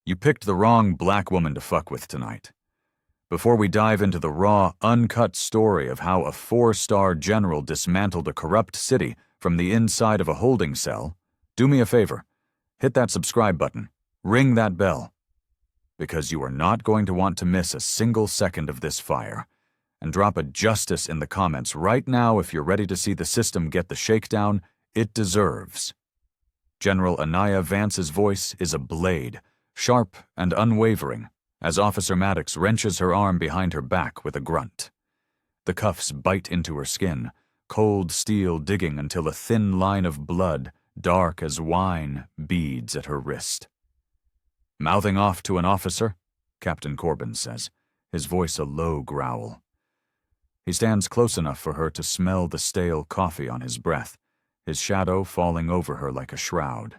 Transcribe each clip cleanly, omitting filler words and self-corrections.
You picked the wrong black woman to fuck with tonight. Before we dive into the raw, uncut story of how a 4-star general dismantled a corrupt city from the inside of a holding cell, do me a favor. Hit that subscribe button. Ring that bell. Because you are not going to want to miss a single second of this fire. And drop a justice in the comments right now if you're ready to see the system get the shakedown it deserves. General Anaya Vance's voice is a blade, sharp and unwavering, as Officer Maddox wrenches her arm behind her back with a grunt. The cuffs bite into her skin, cold steel digging until a thin line of blood, dark as wine, beads at her wrist. Mouthing off to an officer, Captain Corbin says, his voice a low growl. He stands close enough for her to smell the stale coffee on his breath, his shadow falling over her like a shroud.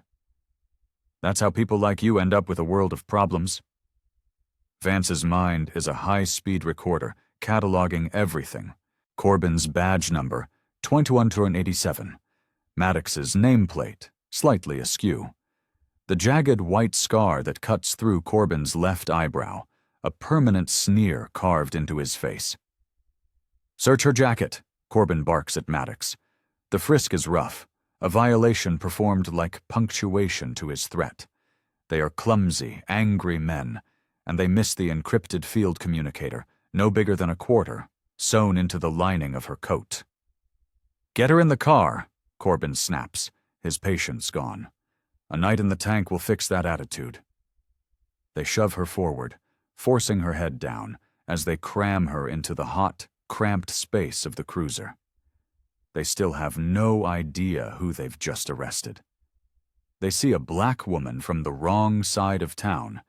That's how people like you end up with a world of problems. Vance's mind is a high-speed recorder, cataloging everything. Corbin's badge number, 2187. Maddox's nameplate, slightly askew. The jagged white scar that cuts through Corbin's left eyebrow, a permanent sneer carved into his face. Search her jacket, Corbin barks at Maddox. The frisk is rough, a violation performed like punctuation to his threat. They are clumsy, angry men, and they miss the encrypted field communicator, no bigger than a quarter, sewn into the lining of her coat. Get her in the car, Corbin snaps, his patience gone. A night in the tank will fix that attitude. They shove her forward, forcing her head down, as they cram her into the hot, cramped space of the cruiser. They still have no idea who they've just arrested. They see a black woman from the wrong side of town,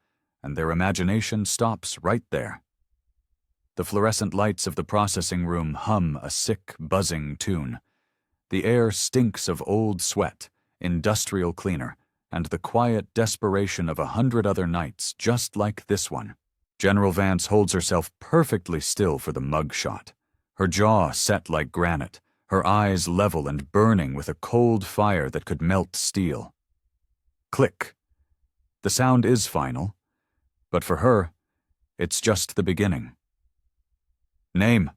and their imagination stops right there. The fluorescent lights of the processing room hum a sick, buzzing tune. The air stinks of old sweat, industrial cleaner, and the quiet desperation of 100 other nights just like this one. General Vance holds herself perfectly still for the mug shot, her jaw set like granite, her eyes level and burning with a cold fire that could melt steel. Click. The sound is final, but for her, it's just the beginning. Name?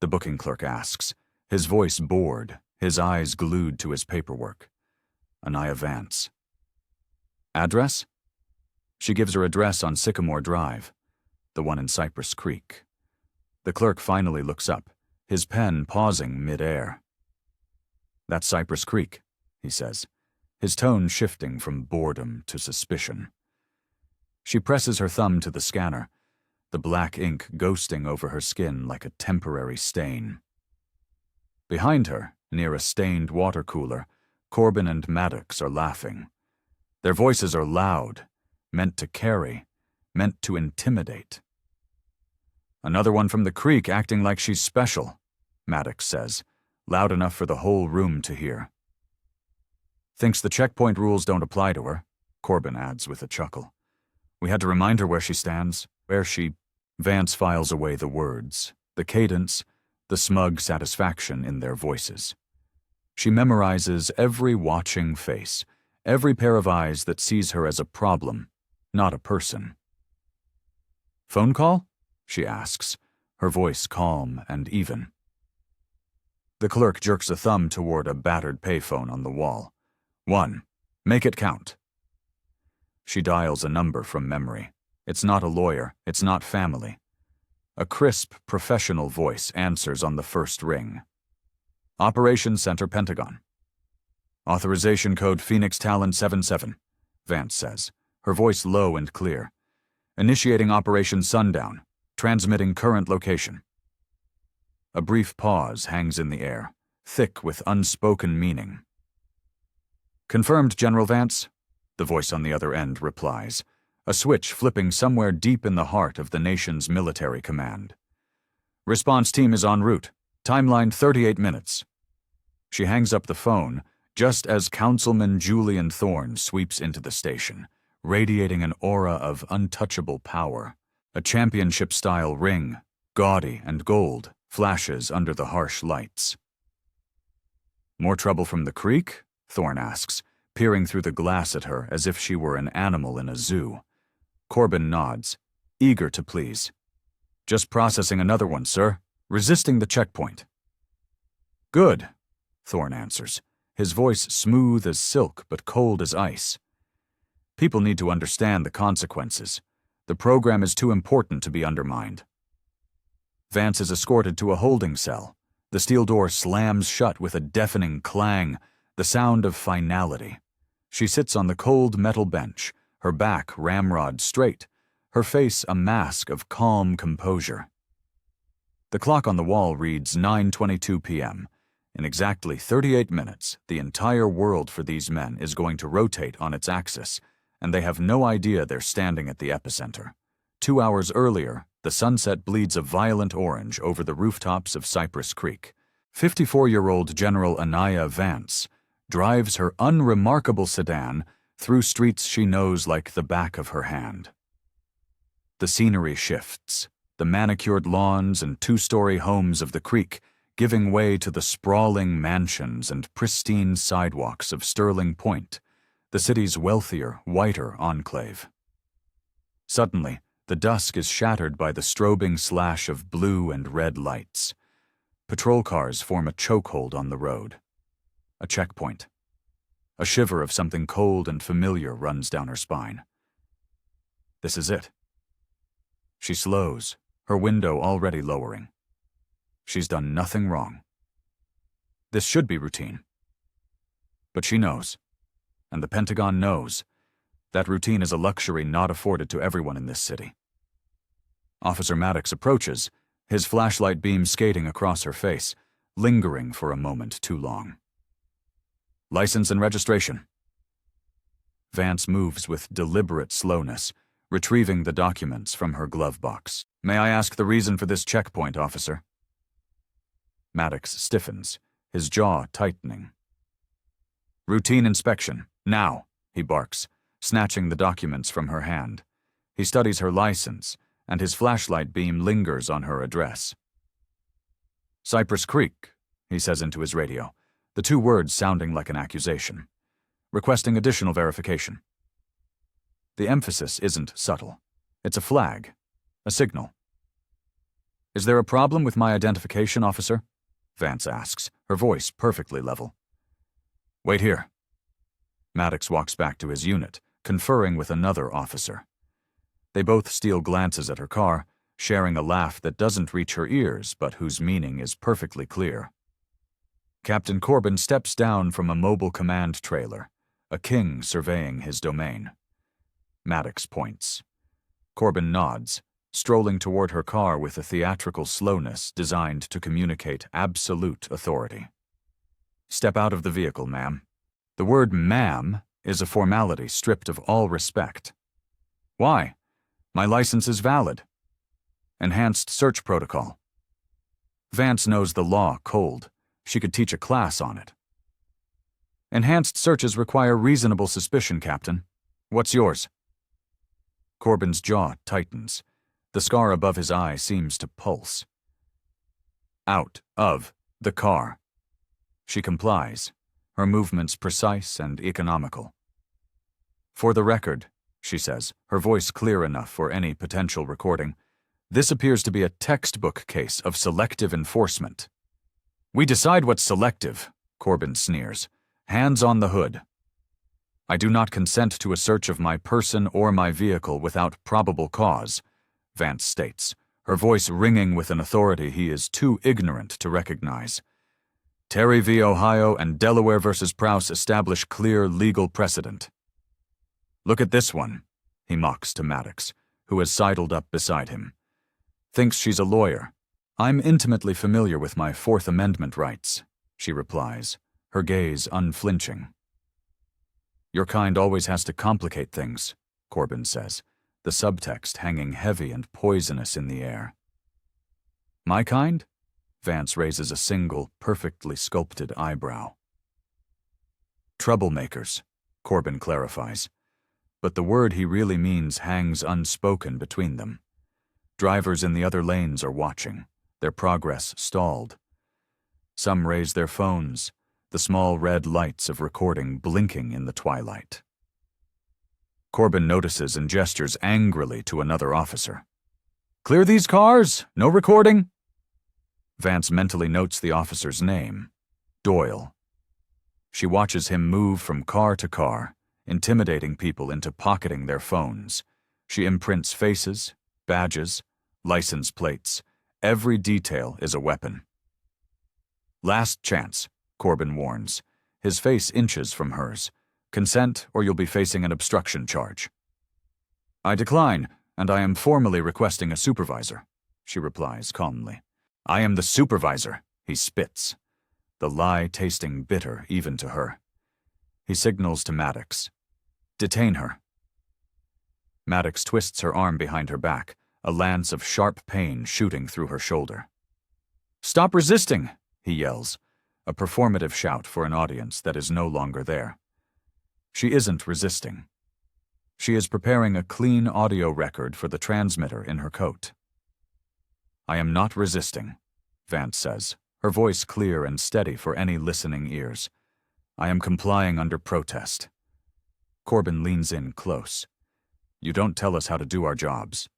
The booking clerk asks, his voice bored, his eyes glued to his paperwork. Anaya Vance. Address? She gives her address on Sycamore Drive, the one in Cypress Creek. The clerk finally looks up, his pen pausing mid-air. That's Cypress Creek, he says, his tone shifting from boredom to suspicion. She presses her thumb to the scanner, the black ink ghosting over her skin like a temporary stain. Behind her, near a stained water cooler, Corbin and Maddox are laughing. Their voices are loud, meant to carry, meant to intimidate. Another one from the creek acting like she's special, Maddox says, loud enough for the whole room to hear. Thinks the checkpoint rules don't apply to her, Corbin adds with a chuckle. We had to remind her where she stands, where she... Vance files away the words, the cadence, the smug satisfaction in their voices. She memorizes every watching face, every pair of eyes that sees her as a problem, not a person. Phone call? She asks, her voice calm and even. The clerk jerks a thumb toward a battered payphone on the wall. 1. Make it count. She dials a number from memory. It's not a lawyer, it's not family. A crisp, professional voice answers on the first ring. Operations Center, Pentagon. Authorization code Phoenix Talon 77, Vance says, her voice low and clear. Initiating Operation Sundown, transmitting current location. A brief pause hangs in the air, thick with unspoken meaning. Confirmed, General Vance, the voice on the other end replies, a switch flipping somewhere deep in the heart of the nation's military command. Response team is en route. Timeline 38 minutes. She hangs up the phone just as Councilman Julian Thorne sweeps into the station, radiating an aura of untouchable power. A championship-style ring, gaudy and gold, flashes under the harsh lights. More trouble from the creek? Thorne asks, peering through the glass at her as if she were an animal in a zoo. Corbin nods, eager to please. Just processing another one, sir. Resisting the checkpoint. Good, Thorne answers, his voice smooth as silk but cold as ice. People need to understand the consequences. The program is too important to be undermined. Vance is escorted to a holding cell. The steel door slams shut with a deafening clang, the sound of finality. She sits on the cold metal bench, her back ramrod straight, her face a mask of calm composure. The clock on the wall reads 9:22 p.m. In exactly 38 minutes, the entire world for these men is going to rotate on its axis, and they have no idea they're standing at the epicenter. 2 hours earlier, the sunset bleeds a violent orange over the rooftops of Cypress Creek. 54-year-old General Anaya Vance drives her unremarkable sedan through streets she knows like the back of her hand. The scenery shifts, the manicured lawns and two-story homes of the creek giving way to the sprawling mansions and pristine sidewalks of Sterling Point, the city's wealthier, whiter enclave. Suddenly, the dusk is shattered by the strobing slash of blue and red lights. Patrol cars form a chokehold on the road. A checkpoint. A shiver of something cold and familiar runs down her spine. This is it. She slows, her window already lowering. She's done nothing wrong. This should be routine. But she knows, and the Pentagon knows, that routine is a luxury not afforded to everyone in this city. Officer Maddox approaches, his flashlight beam skating across her face, lingering for a moment too long. License and registration. Vance moves with deliberate slowness, retrieving the documents from her glove box. May I ask the reason for this checkpoint, officer? Maddox stiffens, his jaw tightening. Routine inspection, now, he barks, snatching the documents from her hand. He studies her license, and his flashlight beam lingers on her address. Cypress Creek, he says into his radio, the two words sounding like an accusation. Requesting additional verification. The emphasis isn't subtle. It's a flag, a signal. Is there a problem with my identification, officer? Vance asks, her voice perfectly level. Wait here. Maddox walks back to his unit, conferring with another officer. They both steal glances at her car, sharing a laugh that doesn't reach her ears but whose meaning is perfectly clear. Captain Corbin steps down from a mobile command trailer, a king surveying his domain. Maddox points. Corbin nods, strolling toward her car with a theatrical slowness designed to communicate absolute authority. Step out of the vehicle, ma'am. The word ma'am is a formality stripped of all respect. Why? My license is valid. Enhanced search protocol. Vance knows the law cold. She could teach a class on it. Enhanced searches require reasonable suspicion, Captain. What's yours? Corbin's jaw tightens. The scar above his eye seems to pulse. Out of the car. She complies, her movements precise and economical. For the record, she says, her voice clear enough for any potential recording, this appears to be a textbook case of selective enforcement. We decide what's selective, Corbin sneers. Hands on the hood. I do not consent to a search of my person or my vehicle without probable cause, Vance states, her voice ringing with an authority he is too ignorant to recognize. Terry v. Ohio and Delaware v. Prowse establish clear legal precedent. Look at this one, he mocks to Maddox, who has sidled up beside him. Thinks she's a lawyer. I'm intimately familiar with my Fourth Amendment rights, she replies, her gaze unflinching. Your kind always has to complicate things, Corbin says, the subtext hanging heavy and poisonous in the air. My kind? Vance raises a single, perfectly sculpted eyebrow. Troublemakers, Corbin clarifies, but the word he really means hangs unspoken between them. Drivers in the other lanes are watching, their progress stalled. Some raise their phones, the small red lights of recording blinking in the twilight. Corbin notices and gestures angrily to another officer. "Clear these cars! No recording!" Vance mentally notes the officer's name, Doyle. She watches him move from car to car, intimidating people into pocketing their phones. She imprints faces, badges, license plates. Every detail is a weapon. "Last chance," Corbin warns. His face inches from hers. "Consent, or you'll be facing an obstruction charge." "I decline, and I am formally requesting a supervisor," she replies calmly. "I am the supervisor," he spits, the lie tasting bitter even to her. He signals to Maddox. "Detain her." Maddox twists her arm behind her back, a lance of sharp pain shooting through her shoulder. "Stop resisting," he yells, a performative shout for an audience that is no longer there. She isn't resisting. She is preparing a clean audio record for the transmitter in her coat. "I am not resisting," Vance says, her voice clear and steady for any listening ears. "I am complying under protest." Corbin leans in close. "You don't tell us how to do our jobs."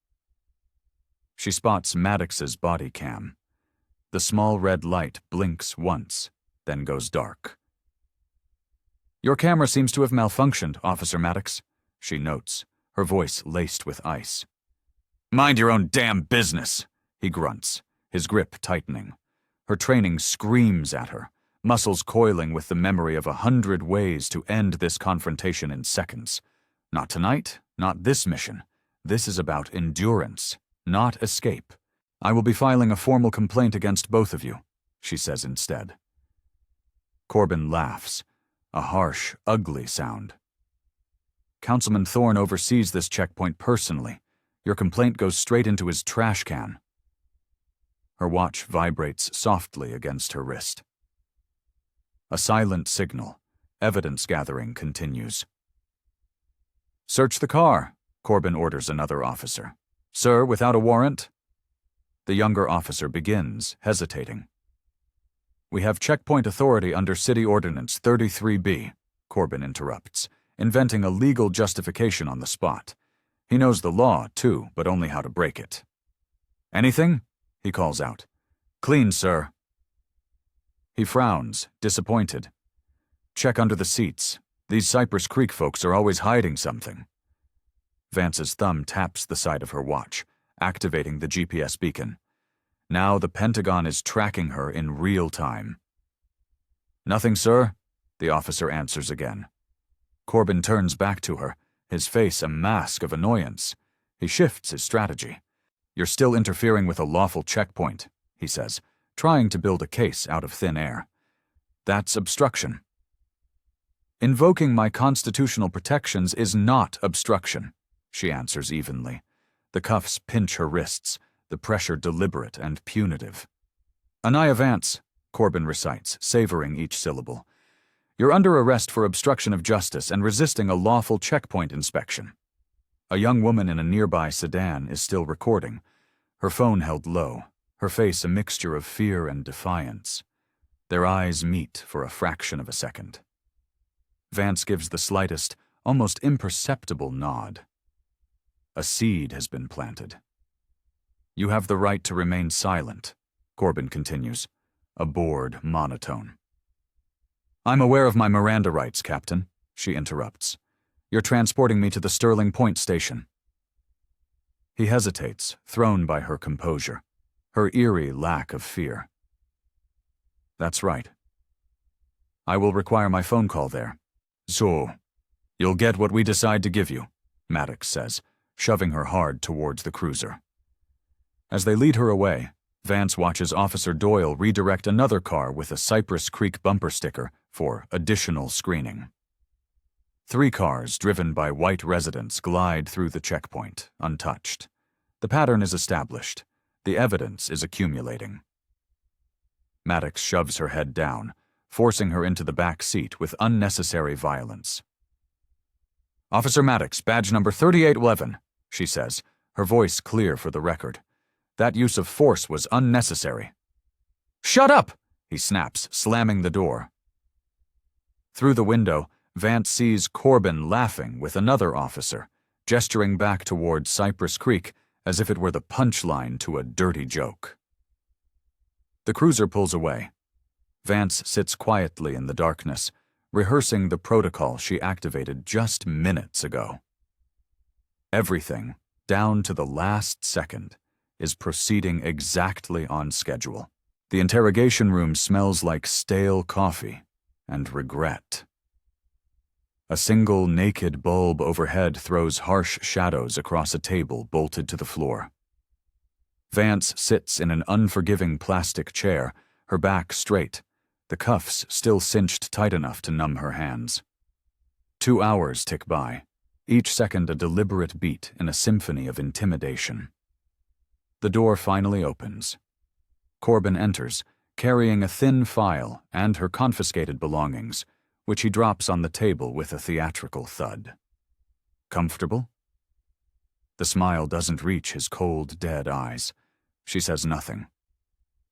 She spots Maddox's body cam. The small red light blinks once, then goes dark. "Your camera seems to have malfunctioned, Officer Maddox," she notes, her voice laced with ice. "Mind your own damn business," he grunts, his grip tightening. Her training screams at her, muscles coiling with the memory of 100 ways to end this confrontation in seconds. Not tonight, not this mission. This is about endurance, not escape. "I will be filing a formal complaint against both of you," she says instead. Corbin laughs, a harsh, ugly sound. "Councilman Thorne oversees this checkpoint personally. Your complaint goes straight into his trash can." Her watch vibrates softly against her wrist. A silent signal. Evidence gathering continues. "Search the car," Corbin orders another officer. "Sir, without a warrant?" The younger officer begins, hesitating. "We have checkpoint authority under City Ordinance 33B, Corbin interrupts, inventing a legal justification on the spot. He knows the law, too, but only how to break it. "Anything?" he calls out. "Clean, sir." He frowns, disappointed. "Check under the seats. These Cypress Creek folks are always hiding something." Vance's thumb taps the side of her watch, activating the GPS beacon. Now the Pentagon is tracking her in real time. "Nothing, sir," the officer answers again. Corbin turns back to her, his face a mask of annoyance. He shifts his strategy. "You're still interfering with a lawful checkpoint," he says, trying to build a case out of thin air. "That's obstruction." "Invoking my constitutional protections is not obstruction," she answers evenly. The cuffs pinch her wrists, the pressure deliberate and punitive. "Anaya Vance," Corbin recites, savoring each syllable. "You're under arrest for obstruction of justice and resisting a lawful checkpoint inspection." A young woman in a nearby sedan is still recording, her phone held low, her face a mixture of fear and defiance. Their eyes meet for a fraction of a second. Vance gives the slightest, almost imperceptible nod. A seed has been planted. "You have the right to remain silent," Corbin continues, a bored monotone. "I'm aware of my Miranda rights, Captain," she interrupts. "You're transporting me to the Sterling Point station." He hesitates, thrown by her composure, her eerie lack of fear. "That's right. I will require my phone call there." "So, you'll get what we decide to give you," Maddox says, shoving her hard towards the cruiser. As they lead her away, Vance watches Officer Doyle redirect another car with a Cypress Creek bumper sticker for additional screening. 3 cars driven by white residents glide through the checkpoint, untouched. The pattern is established. The evidence is accumulating. Maddox shoves her head down, forcing her into the back seat with unnecessary violence. "Officer Maddox, badge number 3811, she says, her voice clear for the record. "That use of force was unnecessary." "Shut up!" he snaps, slamming the door. Through the window, Vance sees Corbin laughing with another officer, gesturing back toward Cypress Creek as if it were the punchline to a dirty joke. The cruiser pulls away. Vance sits quietly in the darkness, rehearsing the protocol she activated just minutes ago. Everything, down to the last second, is proceeding exactly on schedule. The interrogation room smells like stale coffee and regret. A single naked bulb overhead throws harsh shadows across a table bolted to the floor. Vance sits in an unforgiving plastic chair, her back straight, the cuffs still cinched tight enough to numb her hands. 2 hours tick by, each second a deliberate beat in a symphony of intimidation. The door finally opens. Corbin enters, carrying a thin file and her confiscated belongings, which he drops on the table with a theatrical thud. Comfortable? The smile doesn't reach his cold, dead eyes. She says nothing.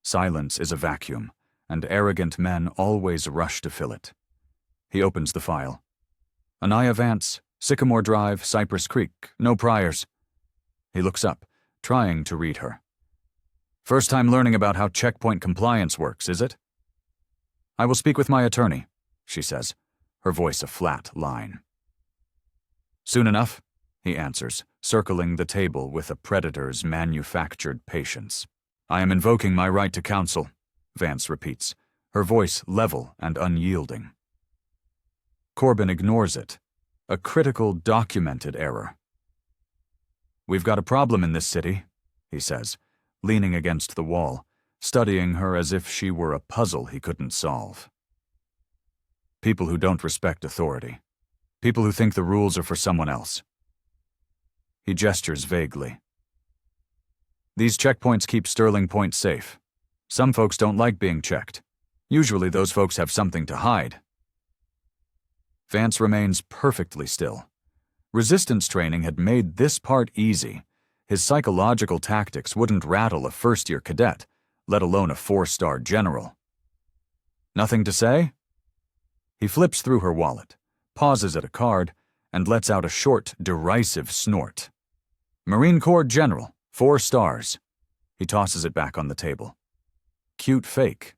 Silence is a vacuum, and arrogant men always rush to fill it. He opens the file. Anaya Vance, Sycamore Drive, Cypress Creek, no priors. He looks up, trying to read her. First time learning about how checkpoint compliance works, is it? I will speak with my attorney, she says, her voice a flat line. Soon enough, he answers, circling the table with a predator's manufactured patience. I am invoking my right to counsel, Vance repeats, her voice level and unyielding. Corbin ignores it, a critical, documented error. We've got a problem in this city, he says, leaning against the wall, studying her as if she were a puzzle he couldn't solve. People who don't respect authority. People who think the rules are for someone else. He gestures vaguely. These checkpoints keep Sterling Point safe. Some folks don't like being checked. Usually those folks have something to hide. Vance remains perfectly still. Resistance training had made this part easy. His psychological tactics wouldn't rattle a first-year cadet, let alone a 4-star general. Nothing to say? He flips through her wallet, pauses at a card, and lets out a short, derisive snort. Marine Corps General, 4 stars. He tosses it back on the table. Cute fake.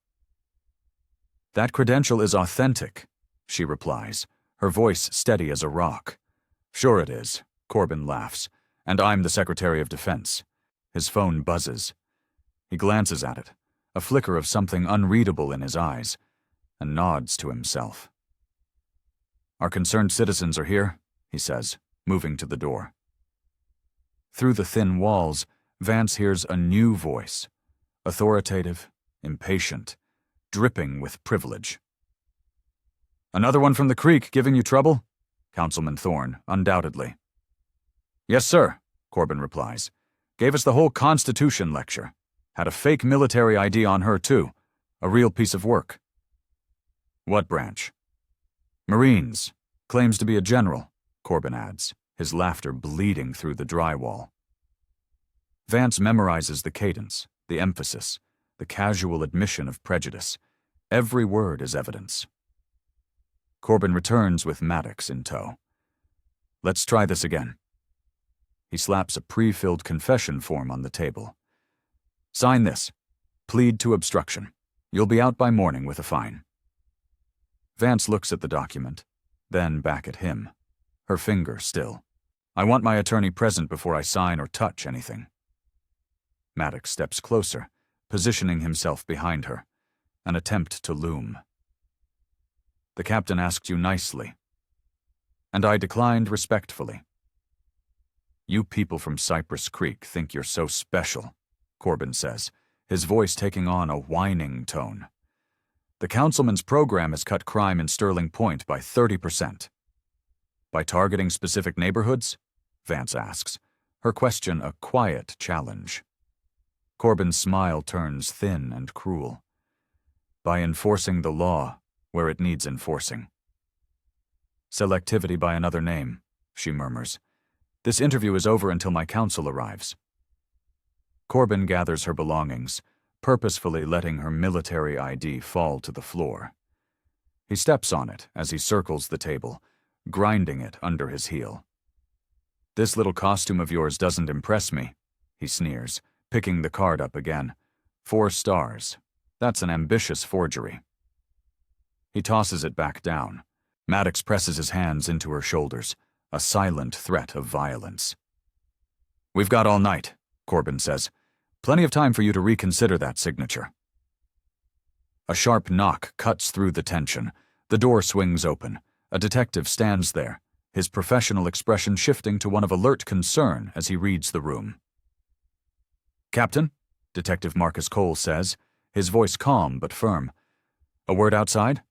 That credential is authentic, she replies, her voice steady as a rock. Sure it is, Corbin laughs, and I'm the Secretary of Defense. His phone buzzes. He glances at it, a flicker of something unreadable in his eyes, and nods to himself. Our concerned citizens are here, he says, moving to the door. Through the thin walls, Vance hears a new voice, authoritative, impatient, dripping with privilege. Another one from the creek giving you trouble? Councilman Thorne, undoubtedly. Yes, sir, Corbin replies. Gave us the whole Constitution lecture. Had a fake military ID on her, too. A real piece of work. What branch? Marines. Claims to be a general, Corbin adds, his laughter bleeding through the drywall. Vance memorizes the cadence, the emphasis, the casual admission of prejudice. Every word is evidence. Corbin returns with Maddox in tow. Let's try this again. He slaps a pre-filled confession form on the table. Sign this. Plead to obstruction. You'll be out by morning with a fine. Vance looks at the document, then back at him, her finger still. I want my attorney present before I sign or touch anything. Maddox steps closer, positioning himself behind her, an attempt to loom. The captain asked you nicely, and I declined respectfully. You people from Cypress Creek think you're so special, Corbin says, his voice taking on a whining tone. The councilman's program has cut crime in Sterling Point by 30%. By targeting specific neighborhoods? Vance asks, her question a quiet challenge. Corbin's smile turns thin and cruel. By enforcing the law where it needs enforcing. Selectivity by another name, she murmurs. This interview is over until my counsel arrives. Corbin gathers her belongings, purposefully letting her military ID fall to the floor. He steps on it as he circles the table, grinding it under his heel. "This little costume of yours doesn't impress me," he sneers, picking the card up again. 4 stars. That's an ambitious forgery. He tosses it back down. Maddox presses his hands into her shoulders, a silent threat of violence. "We've got all night," Corbin says. "Plenty of time for you to reconsider that signature." A sharp knock cuts through the tension. The door swings open. A detective stands there, his professional expression shifting to one of alert concern as he reads the room. "Captain," Detective Marcus Cole says, his voice calm but firm. "A word outside?"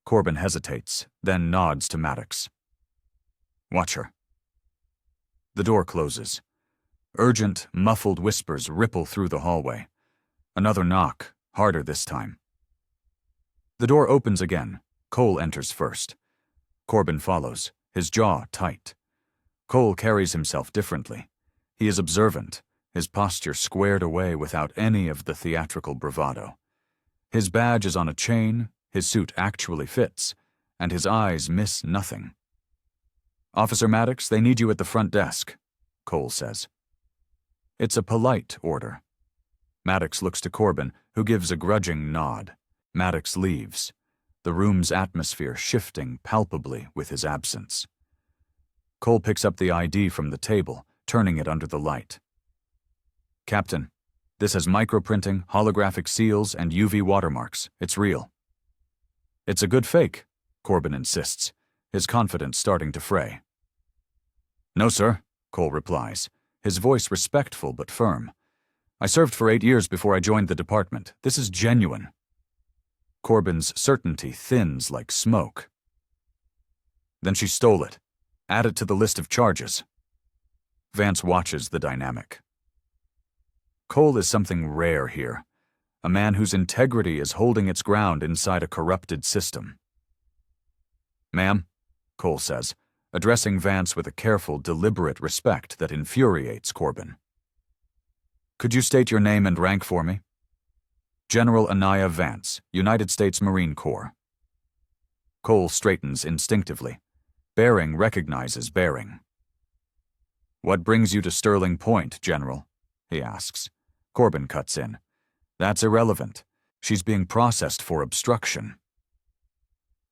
Corbin hesitates, then nods to Maddox. "Watch her." The door closes. Urgent, muffled whispers ripple through the hallway. Another knock, harder this time. The door opens again. Cole enters first. Corbin follows, his jaw tight. Cole carries himself differently. He is observant, his posture squared away without any of the theatrical bravado. His badge is on a chain, his suit actually fits, and his eyes miss nothing. "Officer Maddox, they need you at the front desk," Cole says. It's a polite order. Maddox looks to Corbin, who gives a grudging nod. Maddox leaves, the room's atmosphere shifting palpably with his absence. Cole picks up the ID from the table, turning it under the light. "Captain, this has microprinting, holographic seals, and UV watermarks. It's real." "It's a good fake," Corbin insists, his confidence starting to fray. "No, sir," Cole replies, his voice respectful but firm. "I served for 8 years before I joined the department. This is genuine." Corbin's certainty thins like smoke. "Then she stole it. Add it to the list of charges." Vance watches the dynamic. Cole is something rare here, a man whose integrity is holding its ground inside a corrupted system. "Ma'am," Cole says, addressing Vance with a careful, deliberate respect that infuriates Corbin. "Could you state your name and rank for me?" "General Anaya Vance, United States Marine Corps." Cole straightens instinctively. Bearing recognizes bearing. "What brings you to Sterling Point, General?" he asks. Corbin cuts in. "That's irrelevant. She's being processed for obstruction."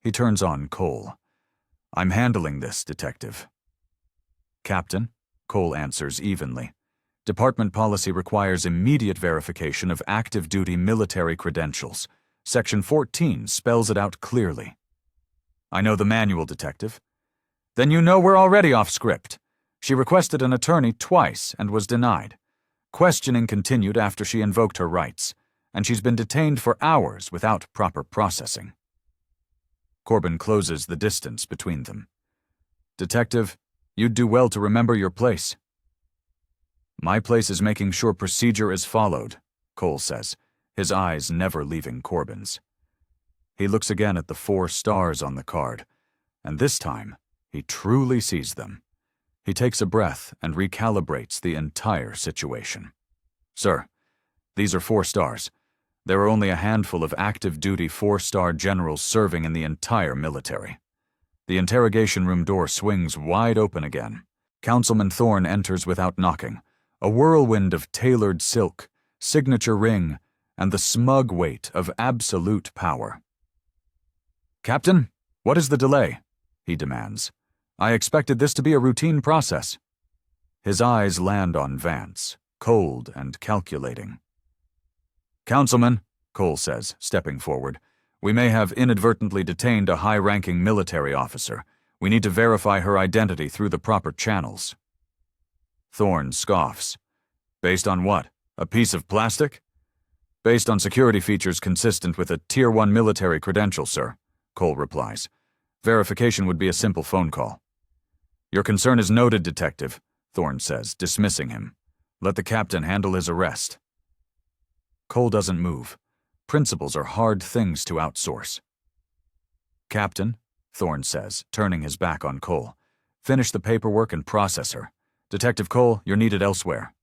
He turns on Cole. "I'm handling this, Detective." "Captain," Cole answers evenly. "Department policy requires immediate verification of active duty military credentials. Section 14 spells it out clearly." "I know the manual, Detective." "Then you know we're already off script. She requested an attorney twice and was denied. Questioning continued after she invoked her rights, and she's been detained for hours without proper processing." Corbin closes the distance between them. "Detective, you'd do well to remember your place." "My place is making sure procedure is followed," Cole says, his eyes never leaving Corbin's. He looks again at the 4 stars on the card, and this time he truly sees them. He takes a breath and recalibrates the entire situation. "Sir, these are 4 stars. There are only a handful of active-duty 4-star generals serving in the entire military." The interrogation room door swings wide open again. Councilman Thorne enters without knocking, a whirlwind of tailored silk, signature ring, and the smug weight of absolute power. "Captain, what is the delay?" he demands. "I expected this to be a routine process." His eyes land on Vance, cold and calculating. "Councilman," Cole says, stepping forward, "we may have inadvertently detained a high-ranking military officer. We need to verify her identity through the proper channels." Thorne scoffs. "Based on what? A piece of plastic?" "Based on security features consistent with a Tier 1 military credential, sir," Cole replies. "Verification would be a simple phone call." "Your concern is noted, Detective," Thorne says, dismissing him. "Let the captain handle his arrest." Cole doesn't move. Principles are hard things to outsource. "Captain," Thorne says, turning his back on Cole, "finish the paperwork and process her. Detective Cole, you're needed elsewhere."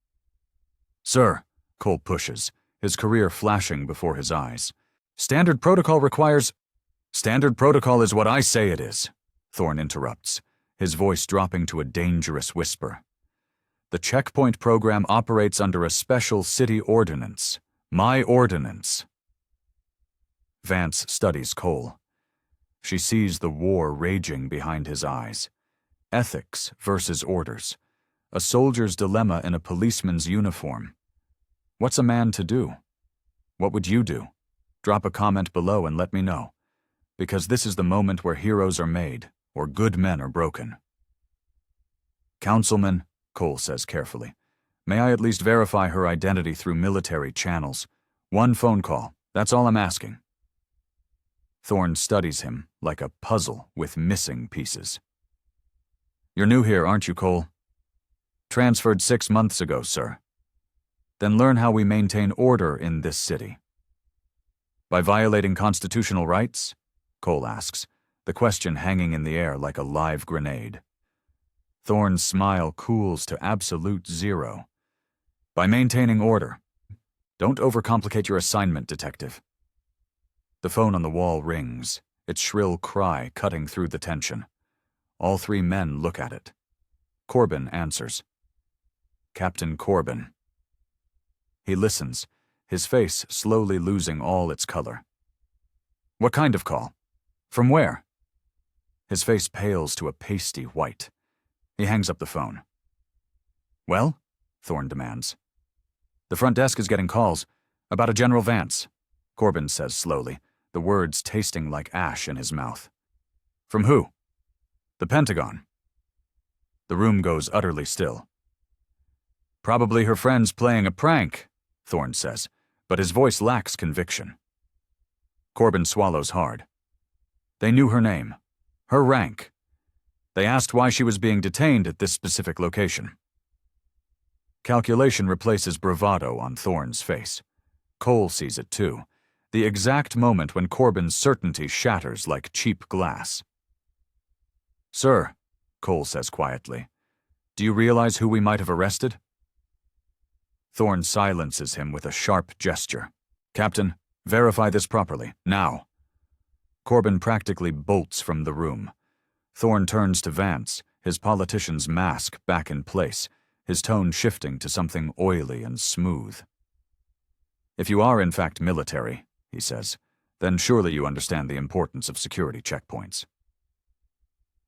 "Sir," Cole pushes, his career flashing before his eyes. "Standard protocol requires—" Standard protocol is what I say it is, Thorne interrupts, his voice dropping to a dangerous whisper. The checkpoint program operates under a special city ordinance. My ordinance. Vance studies Cole. She sees the war raging behind his eyes. Ethics versus orders. A soldier's dilemma in a policeman's uniform. What's a man to do? What would you do? Drop a comment below and let me know. Because this is the moment where heroes are made, or good men are broken. Councilman, Cole says carefully, may I at least verify her identity through military channels? One phone call, that's all I'm asking. Thorne studies him like a puzzle with missing pieces. You're new here, aren't you, Cole? Transferred 6 months ago, sir. Then learn how we maintain order in this city. By violating constitutional rights? Cole asks, the question hanging in the air like a live grenade. Thorne's smile cools to absolute zero. By maintaining order. Don't overcomplicate your assignment, detective. The phone on the wall rings, its shrill cry cutting through the tension. All 3 men look at it. Corbin answers. Captain Corbin. He listens, his face slowly losing all its color. What kind of call? From where? His face pales to a pasty white. He hangs up the phone. Well? Thorne demands. The front desk is getting calls about a General Vance, Corbin says slowly, the words tasting like ash in his mouth. From who? The Pentagon. The room goes utterly still. Probably her friends playing a prank, Thorne says, but his voice lacks conviction. Corbin swallows hard. They knew her name, her rank. They asked why she was being detained at this specific location. Calculation replaces bravado on Thorne's face. Cole sees it too, the exact moment when Corbin's certainty shatters like cheap glass. Sir, Cole says quietly, do you realize who we might have arrested? Thorne silences him with a sharp gesture. Captain, verify this properly, now. Corbin practically bolts from the room. Thorne turns to Vance, his politician's mask back in place, his tone shifting to something oily and smooth. If you are in fact military, he says, then surely you understand the importance of security checkpoints.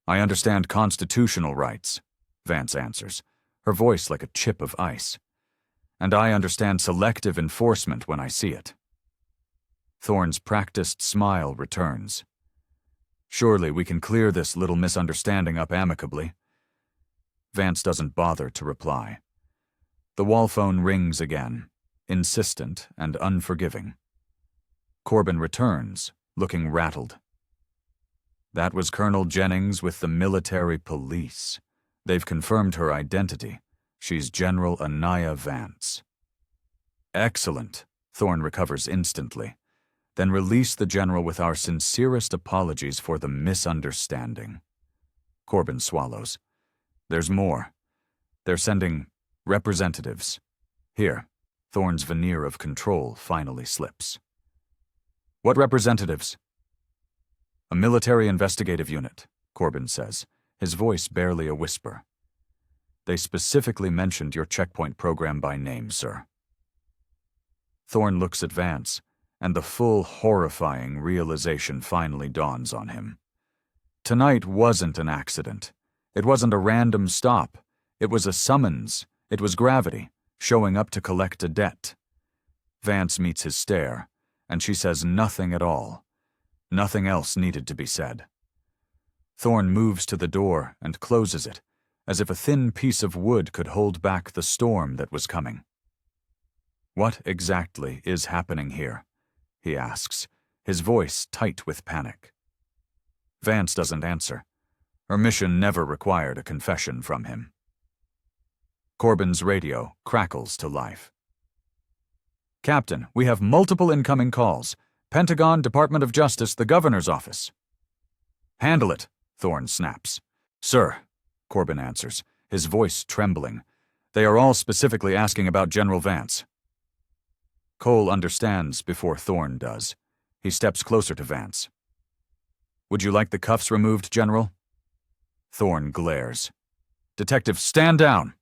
I understand constitutional rights, Vance answers, her voice like a chip of ice. And I understand selective enforcement when I see it. Thorne's practiced smile returns. Surely we can clear this little misunderstanding up amicably. Vance doesn't bother to reply. The wall phone rings again, insistent and unforgiving. Corbin returns, looking rattled. That was Colonel Jennings with the military police. They've confirmed her identity. She's General Anaya Vance. Excellent, Thorne recovers instantly. Then release the general with our sincerest apologies for the misunderstanding. Corbin swallows. There's more. They're sending representatives. Here, Thorne's veneer of control finally slips. What representatives? A military investigative unit, Corbin says, his voice barely a whisper. They specifically mentioned your checkpoint program by name, sir. Thorne looks at Vance, and the full, horrifying realization finally dawns on him. Tonight wasn't an accident. It wasn't a random stop. It was a summons. It was gravity, showing up to collect a debt. Vance meets his stare, and she says nothing at all. Nothing else needed to be said. Thorne moves to the door and closes it, as if a thin piece of wood could hold back the storm that was coming. What exactly is happening here? He asks, his voice tight with panic. Vance doesn't answer. Her mission never required a confession from him. Corbin's radio crackles to life. Captain, we have multiple incoming calls. Pentagon, Department of Justice, the Governor's Office. Handle it, Thorne snaps. Sir, Corbin answers, his voice trembling. They are all specifically asking about General Vance. Cole understands before Thorne does. He steps closer to Vance. Would you like the cuffs removed, General? Thorne glares. Detective, stand down!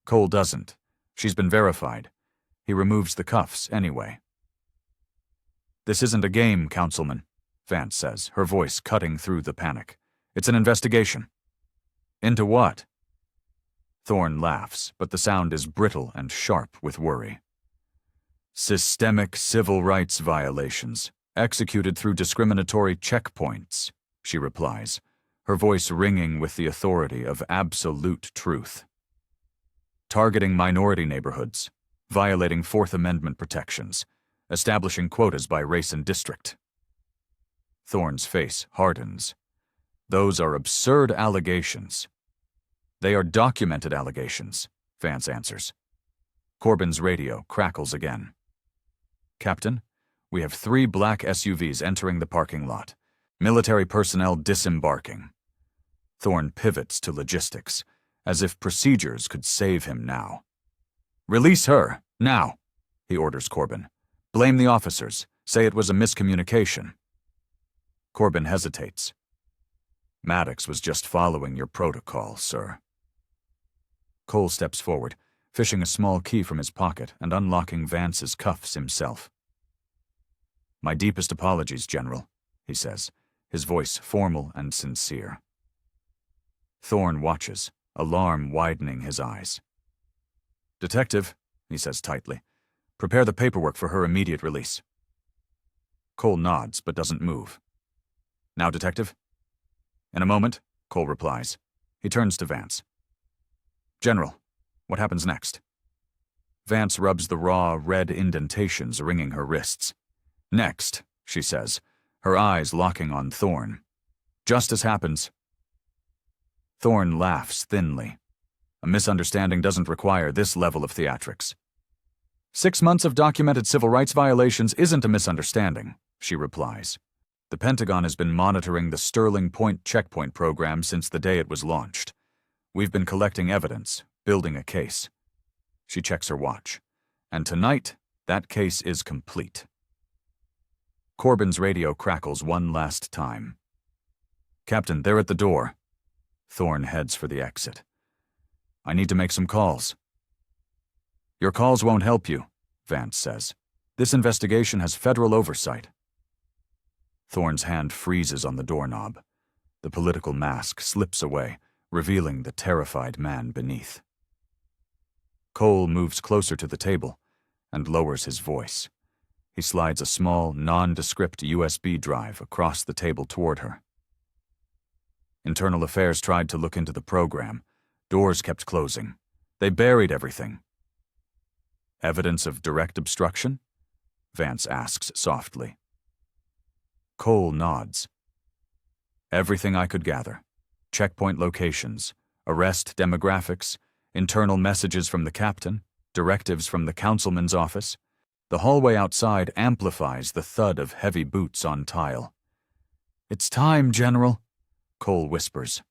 Cole doesn't. She's been verified. He removes the cuffs anyway. This isn't a game, Councilman, Vance says, her voice cutting through the panic. It's an investigation. Into what? Thorne laughs, but the sound is brittle and sharp with worry. Systemic civil rights violations, executed through discriminatory checkpoints, she replies, her voice ringing with the authority of absolute truth. Targeting minority neighborhoods, violating Fourth Amendment protections, establishing quotas by race and district. Thorne's face hardens. Those are absurd allegations. They are documented allegations, Vance answers. Corbin's radio crackles again. Captain, we have 3 black SUVs entering the parking lot. Military personnel disembarking. Thorne pivots to logistics, as if procedures could save him now. Release her, now, he orders Corbin. Blame the officers. Say it was a miscommunication. Corbin hesitates. Maddox was just following your protocol, sir. Cole steps forward, fishing a small key from his pocket and unlocking Vance's cuffs himself. My deepest apologies, General, he says, his voice formal and sincere. Thorne watches, alarm widening his eyes. Detective, he says tightly, prepare the paperwork for her immediate release. Cole nods but doesn't move. Now, Detective? In a moment, Cole replies. He turns to Vance. General, what happens next? Vance rubs the raw, red indentations ringing her wrists. Next, she says, her eyes locking on Thorne. Justice happens. Thorne laughs thinly. A misunderstanding doesn't require this level of theatrics. 6 months of documented civil rights violations isn't a misunderstanding, she replies. The Pentagon has been monitoring the Sterling Point checkpoint program since the day it was launched. We've been collecting evidence, building a case. She checks her watch. And tonight, that case is complete. Corbin's radio crackles one last time. Captain, they're at the door. Thorne heads for the exit. I need to make some calls. Your calls won't help you, Vance says. This investigation has federal oversight. Thorne's hand freezes on the doorknob. The political mask slips away, revealing the terrified man beneath. Cole moves closer to the table and lowers his voice. He slides a small, nondescript USB drive across the table toward her. Internal Affairs tried to look into the program. Doors kept closing. They buried everything. Evidence of direct obstruction? Vance asks softly. Cole nods. Everything I could gather. Checkpoint locations, arrest demographics, internal messages from the captain, directives from the councilman's office. The hallway outside amplifies the thud of heavy boots on tile. It's time, General, Cole whispers.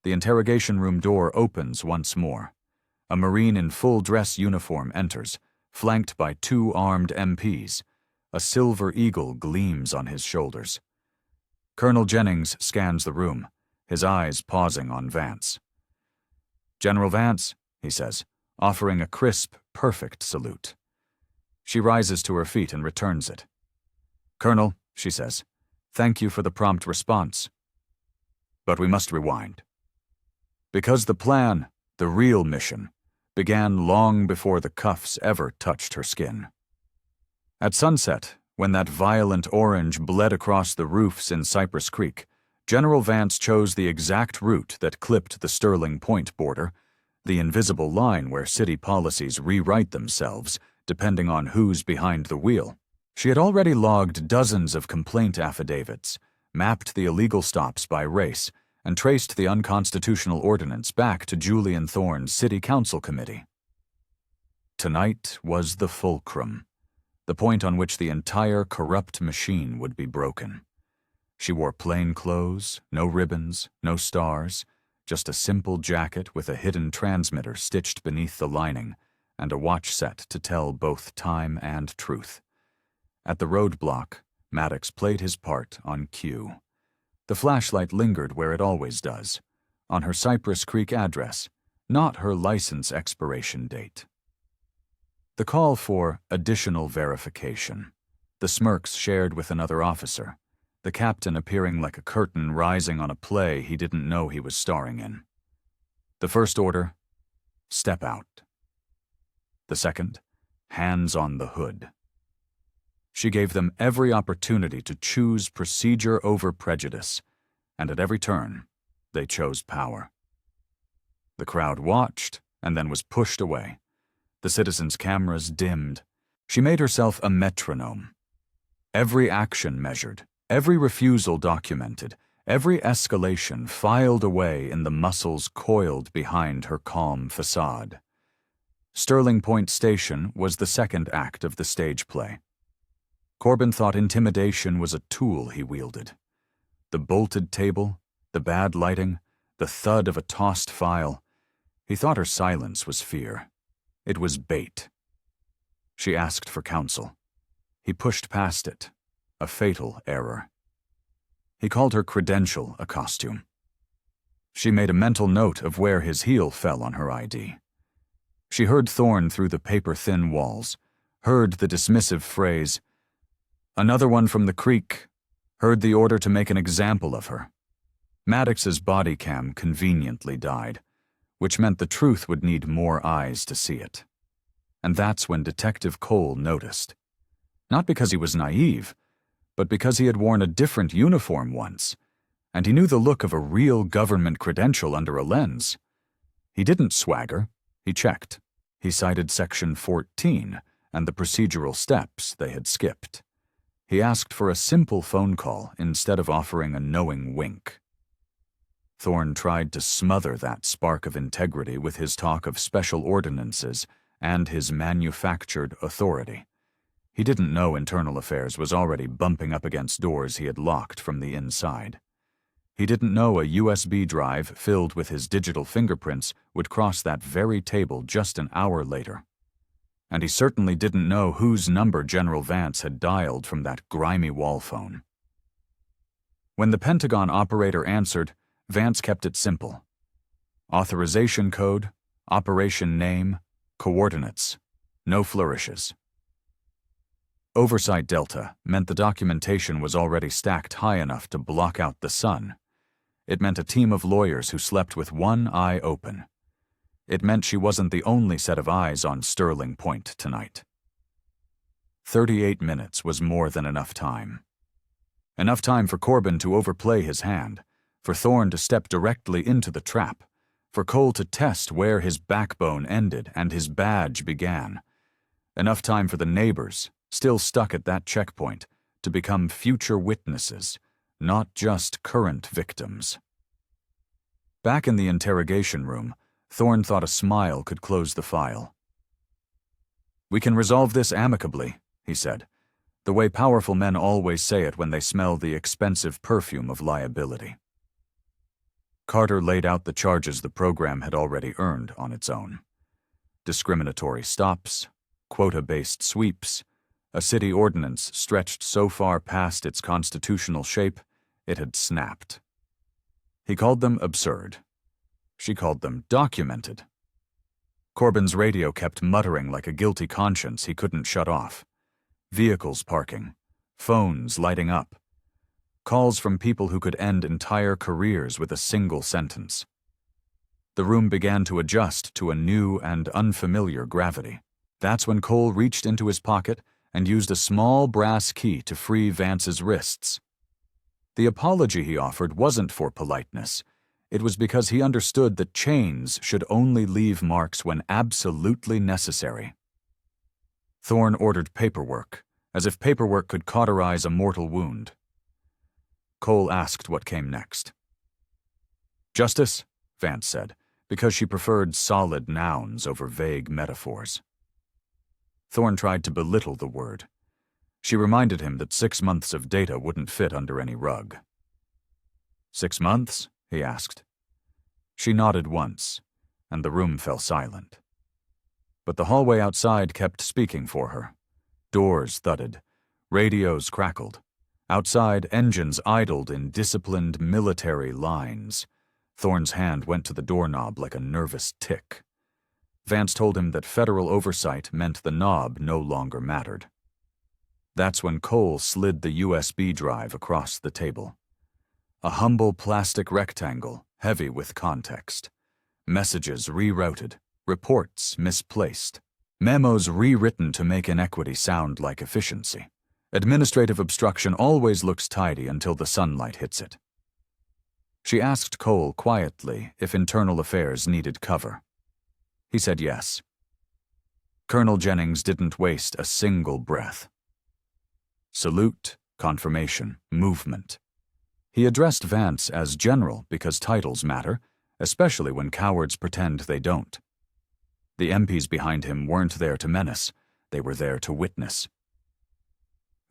The interrogation room door opens once more. A Marine in full dress uniform enters, flanked by 2 armed MPs. A silver eagle gleams on his shoulders. Colonel Jennings scans the room, his eyes pausing on Vance. General Vance, he says, offering a crisp, perfect salute. She rises to her feet and returns it. Colonel, she says, thank you for the prompt response. But we must rewind. Because the plan, the real mission, began long before the cuffs ever touched her skin. At sunset, when that violent orange bled across the roofs in Cypress Creek, General Vance chose the exact route that clipped the Sterling Point border, the invisible line where city policies rewrite themselves, depending on who's behind the wheel. She had already logged dozens of complaint affidavits, mapped the illegal stops by race, and traced the unconstitutional ordinance back to Julian Thorne's City Council Committee. Tonight was the fulcrum, the point on which the entire corrupt machine would be broken. She wore plain clothes, no ribbons, no stars, just a simple jacket with a hidden transmitter stitched beneath the lining, and a watch set to tell both time and truth. At the roadblock, Maddox played his part on cue. The flashlight lingered where it always does, on her Cypress Creek address, not her license expiration date. The call for additional verification. The smirks shared with another officer, the captain appearing like a curtain rising on a play he didn't know he was starring in. The first order, step out. The second, hands on the hood. She gave them every opportunity to choose procedure over prejudice, and at every turn, they chose power. The crowd watched and then was pushed away. The citizens' cameras dimmed. She made herself a metronome. Every action measured, every refusal documented, every escalation filed away in the muscles coiled behind her calm facade. Sterling Point Station was the second act of the stage play. Corbin thought intimidation was a tool he wielded. The bolted table, the bad lighting, the thud of a tossed file. He thought her silence was fear. It was bait. She asked for counsel. He pushed past it, a fatal error. He called her credential a costume. She made a mental note of where his heel fell on her ID. She heard Thorne through the paper-thin walls, heard the dismissive phrase, "Another one from the creek," heard the order to make an example of her. Maddox's body cam conveniently died, which meant the truth would need more eyes to see it. And that's when Detective Cole noticed. Not because he was naive, but because he had worn a different uniform once, and he knew the look of a real government credential under a lens. He didn't swagger, he checked. He cited Section 14 and the procedural steps they had skipped. He asked for a simple phone call instead of offering a knowing wink. Thorne tried to smother that spark of integrity with his talk of special ordinances and his manufactured authority. He didn't know Internal Affairs was already bumping up against doors he had locked from the inside. He didn't know a USB drive filled with his digital fingerprints would cross that very table just an hour later. And he certainly didn't know whose number General Vance had dialed from that grimy wall phone. When the Pentagon operator answered, Vance kept it simple. Authorization code, operation name, coordinates, no flourishes. Oversight Delta meant the documentation was already stacked high enough to block out the sun. It meant a team of lawyers who slept with one eye open. It meant she wasn't the only set of eyes on Sterling Point tonight. 38 minutes was more than enough time. Enough time for Corbin to overplay his hand, for Thorne to step directly into the trap, for Cole to test where his backbone ended and his badge began. Enough time for the neighbors, still stuck at that checkpoint, to become future witnesses, not just current victims. Back in the interrogation room, Thorne thought a smile could close the file. "We can resolve this amicably," he said, the way powerful men always say it when they smell the expensive perfume of liability. Carter laid out the charges the program had already earned on its own. Discriminatory stops, quota-based sweeps, a city ordinance stretched so far past its constitutional shape, it had snapped. He called them absurd. She called them documented. Corbin's radio kept muttering like a guilty conscience he couldn't shut off. Vehicles parking, phones lighting up, calls from people who could end entire careers with a single sentence. The room began to adjust to a new and unfamiliar gravity. That's when Cole reached into his pocket and used a small brass key to free Vance's wrists. The apology he offered wasn't for politeness. It was because he understood that chains should only leave marks when absolutely necessary. Thorne ordered paperwork, as if paperwork could cauterize a mortal wound. Cole asked what came next. "Justice," Vance said, because she preferred solid nouns over vague metaphors. Thorne tried to belittle the word. She reminded him that 6 months of data wouldn't fit under any rug. 6 months? He asked. She nodded once, and the room fell silent. But the hallway outside kept speaking for her. Doors thudded. Radios crackled. Outside, engines idled in disciplined military lines. Thorne's hand went to the doorknob like a nervous tick. Vance told him that federal oversight meant the knob no longer mattered. That's when Cole slid the USB drive across the table. A humble plastic rectangle, heavy with context. Messages rerouted, reports misplaced, memos rewritten to make inequity sound like efficiency. Administrative obstruction always looks tidy until the sunlight hits it. She asked Cole quietly if internal affairs needed cover. He said yes. Colonel Jennings didn't waste a single breath. Salute, confirmation, movement. He addressed Vance as general because titles matter, especially when cowards pretend they don't. The MPs behind him weren't there to menace, they were there to witness.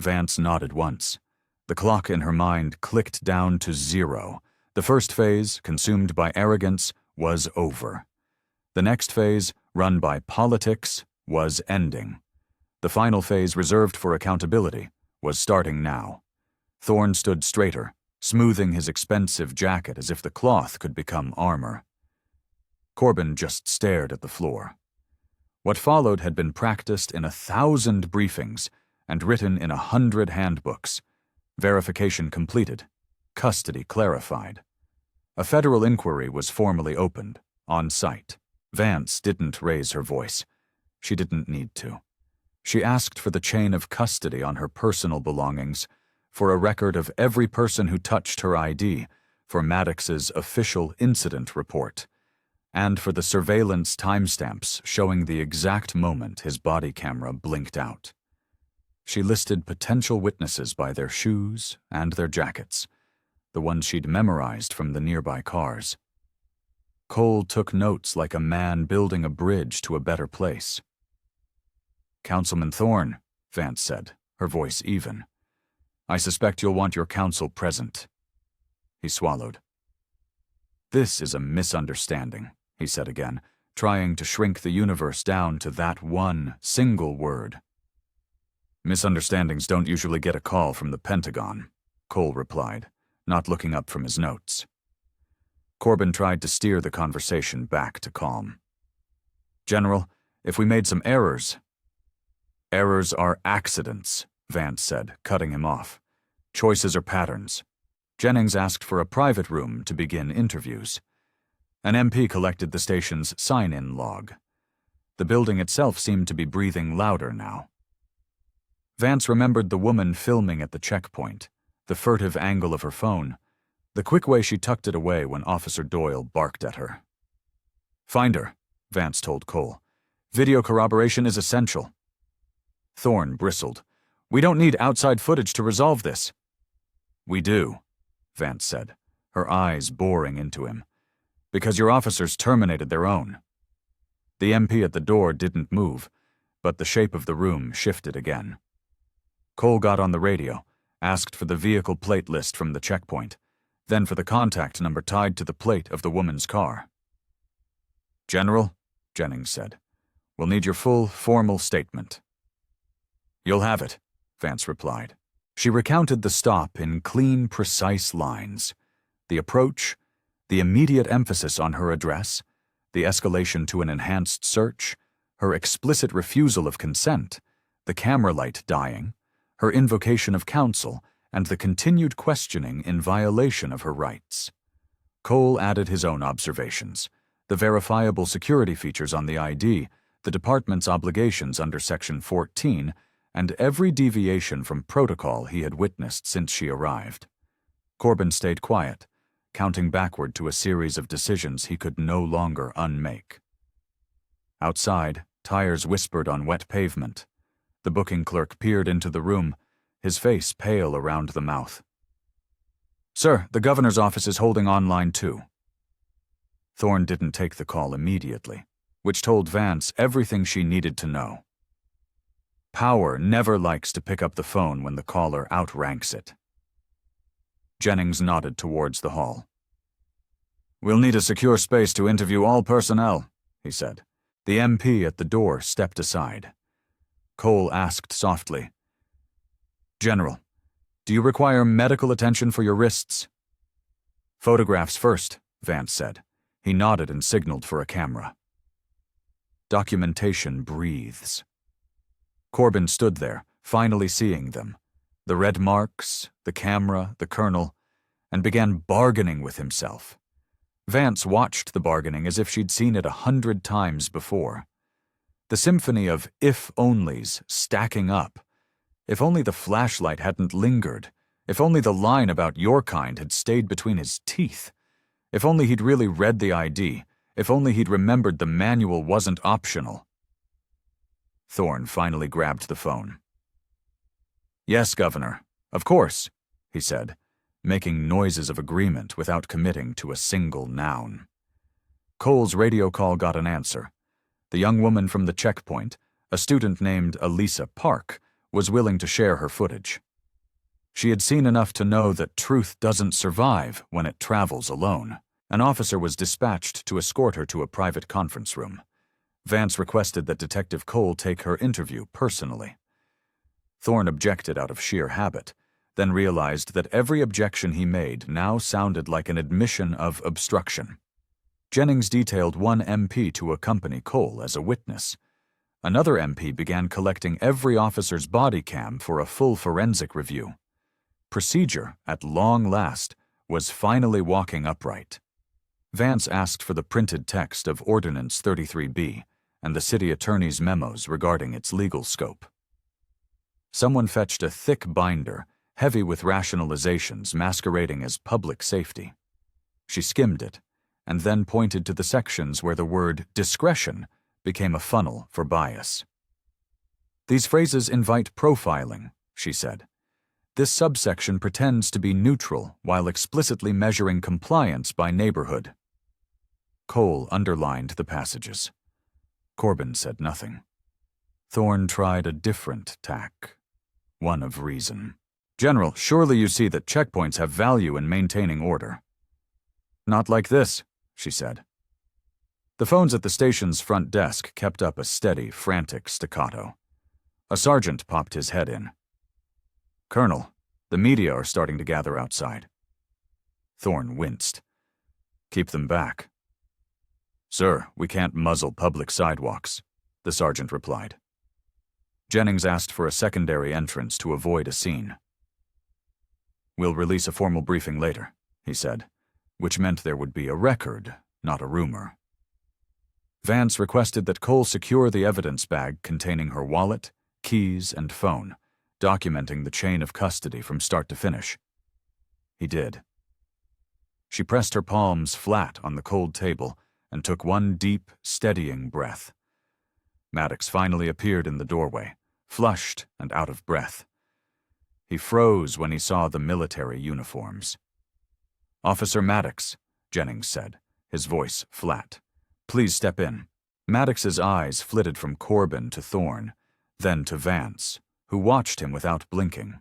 Vance nodded once. The clock in her mind clicked down to 0. The first phase, consumed by arrogance, was over. The next phase, run by politics, was ending. The final phase, reserved for accountability, was starting now. Thorne stood straighter, smoothing his expensive jacket as if the cloth could become armor. Corbin just stared at the floor. What followed had been practiced in 1,000 briefings and written in 100 handbooks. Verification completed. Custody clarified. A federal inquiry was formally opened, on site. Vance didn't raise her voice. She didn't need to. She asked for the chain of custody on her personal belongings, for a record of every person who touched her ID, for Maddox's official incident report, and for the surveillance timestamps showing the exact moment his body camera blinked out. She listed potential witnesses by their shoes and their jackets, the ones she'd memorized from the nearby cars. Cole took notes like a man building a bridge to a better place. "Councilman Thorne," Vance said, her voice even. "I suspect you'll want your counsel present." He swallowed. "This is a misunderstanding," he said again, trying to shrink the universe down to that one single word. "Misunderstandings don't usually get a call from the Pentagon," Cole replied, not looking up from his notes. Corbin tried to steer the conversation back to calm. "General, if we made some errors—" "Errors are accidents," Vance said, cutting him off. "Choices are patterns." Jennings asked for a private room to begin interviews. An MP collected the station's sign-in log. The building itself seemed to be breathing louder now. Vance remembered the woman filming at the checkpoint, the furtive angle of her phone, the quick way she tucked it away when Officer Doyle barked at her. "Find her," Vance told Cole. "Video corroboration is essential." Thorne bristled. "We don't need outside footage to resolve this." "We do," Vance said, her eyes boring into him. "Because your officers terminated their own." The MP at the door didn't move, but the shape of the room shifted again. Cole got on the radio, asked for the vehicle plate list from the checkpoint, then for the contact number tied to the plate of the woman's car. "General," Jennings said, "we'll need your full, formal statement." "You'll have it," Vance replied. She recounted the stop in clean, precise lines. The approach, the immediate emphasis on her address, the escalation to an enhanced search, her explicit refusal of consent, the camera light dying, her invocation of counsel, and the continued questioning in violation of her rights. Cole added his own observations, the verifiable security features on the ID, the department's obligations under Section 14, and every deviation from protocol he had witnessed since she arrived. Corbin stayed quiet, counting backward to a series of decisions he could no longer unmake. Outside, tires whispered on wet pavement. The booking clerk peered into the room, his face pale around the mouth. "Sir, the governor's office is holding on line 2. Thorne didn't take the call immediately, which told Vance everything she needed to know. Power never likes to pick up the phone when the caller outranks it. Jennings nodded towards the hall. "We'll need a secure space to interview all personnel," he said. The MP at the door stepped aside. Cole asked softly, "General, Do you require medical attention for your wrists? Photographs first, Vance said. He nodded and signaled for a camera. Documentation breathes. Corbin stood there, finally seeing them. The red marks, the camera, the colonel, and began bargaining with himself. Vance watched the bargaining as if she'd seen it 100 times before. The symphony of if-onlys stacking up. If only the flashlight hadn't lingered. If only the line about your kind had stayed between his teeth. If only he'd really read the ID. If only he'd remembered the manual wasn't optional. Thorne finally grabbed the phone. Yes, Governor. Of course, he said, making noises of agreement without committing to a single noun. Cole's radio call got an answer. The young woman from the checkpoint, a student named Elisa Park, was willing to share her footage. She had seen enough to know that truth doesn't survive when it travels alone. An officer was dispatched to escort her to a private conference room. Vance requested that Detective Cole take her interview personally. Thorne objected out of sheer habit, then realized that every objection he made now sounded like an admission of obstruction. Jennings detailed one MP to accompany Cole as a witness. Another MP began collecting every officer's body cam for a full forensic review. Procedure, at long last, was finally walking upright. Vance asked for the printed text of Ordinance 33B and the city attorney's memos regarding its legal scope. Someone fetched a thick binder, heavy with rationalizations masquerading as public safety. She skimmed it, and then pointed to the sections where the word discretion became a funnel for bias. These phrases invite profiling, she said. This subsection pretends to be neutral while explicitly measuring compliance by neighborhood. Cole underlined the passages. Corbin said nothing. Thorne tried a different tack, one of reason. General, surely you see that checkpoints have value in maintaining order. Not like this, she said. The phones at the station's front desk kept up a steady, frantic staccato. A sergeant popped his head in. Colonel, the media are starting to gather outside. Thorne winced. Keep them back. Sir, we can't muzzle public sidewalks, the sergeant replied. Jennings asked for a secondary entrance to avoid a scene. We'll release a formal briefing later, he said, which meant there would be a record, not a rumor. Vance requested that Cole secure the evidence bag containing her wallet, keys, and phone, documenting the chain of custody from start to finish. He did. She pressed her palms flat on the cold table and took one deep, steadying breath. Maddox finally appeared in the doorway, flushed and out of breath. He froze when he saw the military uniforms. Officer Maddox, Jennings said, his voice flat. Please step in. Maddox's eyes flitted from Corbin to Thorne, then to Vance, who watched him without blinking.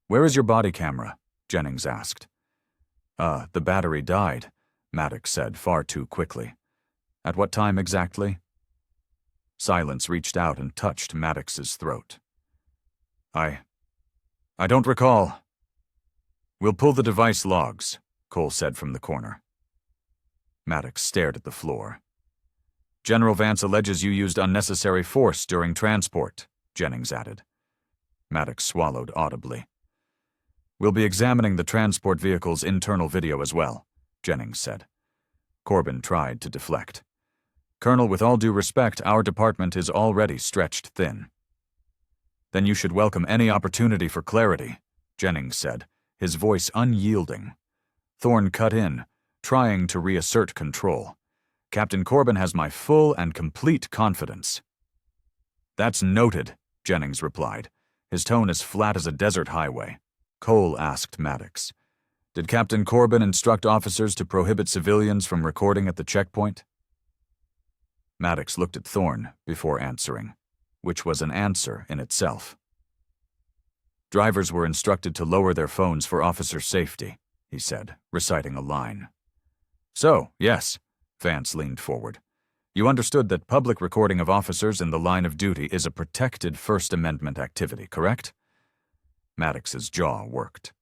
Where is your body camera? Jennings asked. The battery died, Maddox said far too quickly. At what time exactly? Silence reached out and touched Maddox's throat. I don't recall. We'll pull the device logs, Cole said from the corner. Maddox stared at the floor. General Vance alleges you used unnecessary force during transport, Jennings added. Maddox swallowed audibly. We'll be examining the transport vehicle's internal video as well, Jennings said. Corbin tried to deflect. Colonel, with all due respect, our department is already stretched thin. Then you should welcome any opportunity for clarity, Jennings said, his voice unyielding. Thorne cut in, trying to reassert control. Captain Corbin has my full and complete confidence. That's noted, Jennings replied, his tone as flat as a desert highway. Cole asked Maddox, did Captain Corbin instruct officers to prohibit civilians from recording at the checkpoint? Maddox looked at Thorne before answering, which was an answer in itself. Drivers were instructed to lower their phones for officer safety, he said, reciting a line. So, yes, Vance leaned forward. You understood that public recording of officers in the line of duty is a protected First Amendment activity, correct? Maddox's jaw worked.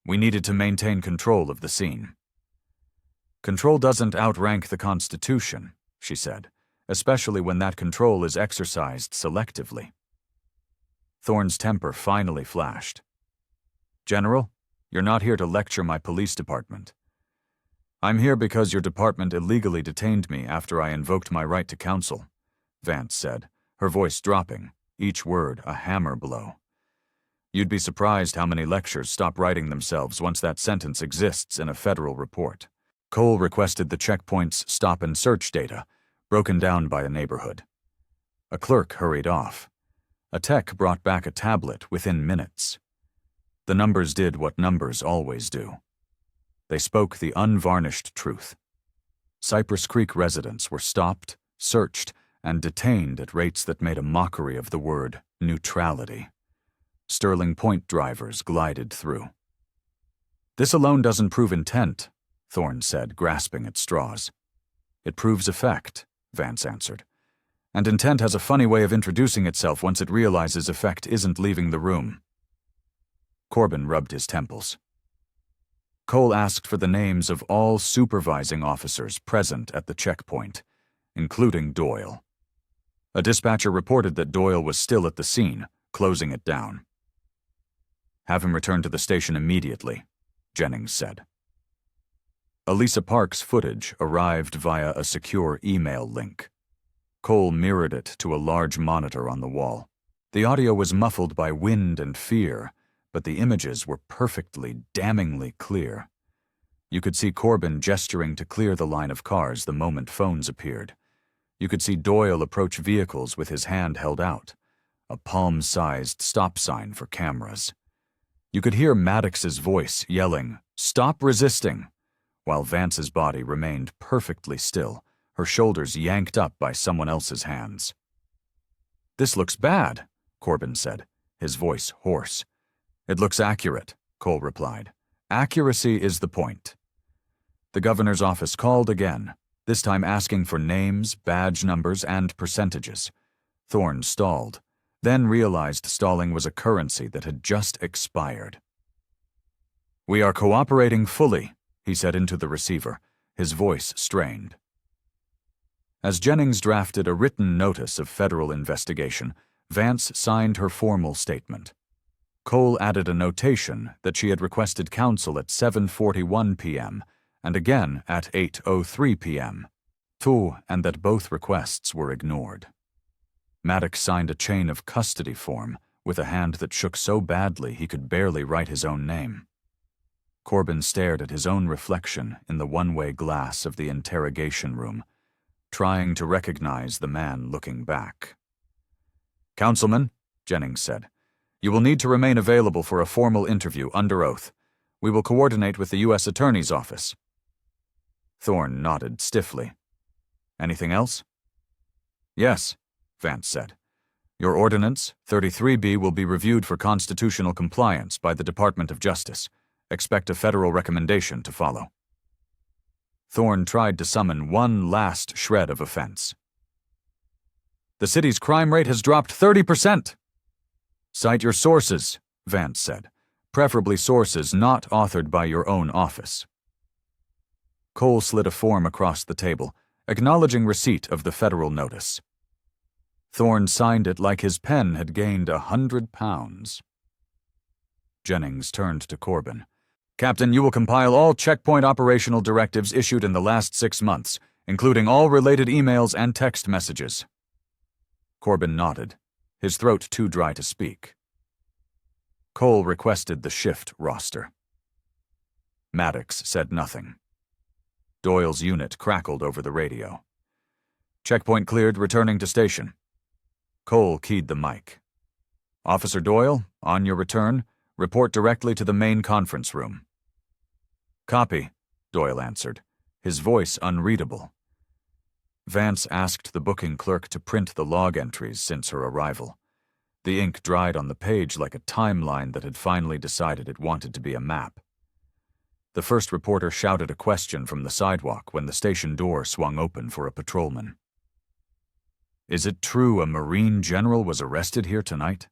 We needed to maintain control of the scene. Control doesn't outrank the Constitution, she said, especially when that control is exercised selectively. Thorne's temper finally flashed. General, you're not here to lecture my police department. I'm here because your department illegally detained me after I invoked my right to counsel, Vance said, her voice dropping, each word a hammer blow. You'd be surprised how many lectures stop writing themselves once that sentence exists in a federal report. Cole requested the checkpoint's stop and search data, broken down by a neighborhood. A clerk hurried off. A tech brought back a tablet within minutes. The numbers did what numbers always do. They spoke the unvarnished truth. Cypress Creek residents were stopped, searched, and detained at rates that made a mockery of the word neutrality. Sterling Point drivers glided through. This alone doesn't prove intent, Thorne said, grasping at straws. It proves effect, Vance answered. And intent has a funny way of introducing itself once it realizes effect isn't leaving the room. Corbin rubbed his temples. Cole asked for the names of all supervising officers present at the checkpoint, including Doyle. A dispatcher reported that Doyle was still at the scene, closing it down. Have him return to the station immediately, Jennings said. Elisa Park's footage arrived via a secure email link. Cole mirrored it to a large monitor on the wall. The audio was muffled by wind and fear, but the images were perfectly, damningly clear. You could see Corbin gesturing to clear the line of cars the moment phones appeared. You could see Doyle approach vehicles with his hand held out, a palm-sized stop sign for cameras. You could hear Maddox's voice yelling, "Stop resisting," while Vance's body remained perfectly still, her shoulders yanked up by someone else's hands. "This looks bad," Corbin said, his voice hoarse. "It looks accurate," Cole replied. "Accuracy is the point." The governor's office called again, this time asking for names, badge numbers, and percentages. Thorne stalled, then realized stalling was a currency that had just expired. "We are cooperating fully," he said into the receiver, his voice strained. As Jennings drafted a written notice of federal investigation, Vance signed her formal statement. Cole added a notation that she had requested counsel at 7:41 p.m. and again at 8:03 p.m. And that both requests were ignored. Maddox signed a chain of custody form with a hand that shook so badly he could barely write his own name. Corbin stared at his own reflection in the one-way glass of the interrogation room, trying to recognize the man looking back. "Councilman," Jennings said, "you will need to remain available for a formal interview under oath. We will coordinate with the U.S. Attorney's Office." Thorne nodded stiffly. "Anything else?" "Yes," Vance said. "Your Ordinance, 33B, will be reviewed for constitutional compliance by the Department of Justice. Expect a federal recommendation to follow." Thorne tried to summon one last shred of offense. "The city's crime rate has dropped 30%. "Cite your sources," Vance said, "preferably sources not authored by your own office." Cole slid a form across the table, acknowledging receipt of the federal notice. Thorne signed it like his pen had gained 100 pounds. Jennings turned to Corbin. "Captain, you will compile all checkpoint operational directives issued in the last 6 months, including all related emails and text messages." Corbin nodded, his throat too dry to speak. Cole requested the shift roster. Maddox said nothing. Doyle's unit crackled over the radio. "Checkpoint cleared, returning to station." Cole keyed the mic. "Officer Doyle, on your return, report directly to the main conference room." "Copy," Doyle answered, his voice unreadable. Vance asked the booking clerk to print the log entries since her arrival. The ink dried on the page like a timeline that had finally decided it wanted to be a map. The first reporter shouted a question from the sidewalk when the station door swung open for a patrolman. "Is it true a Marine general was arrested here tonight?"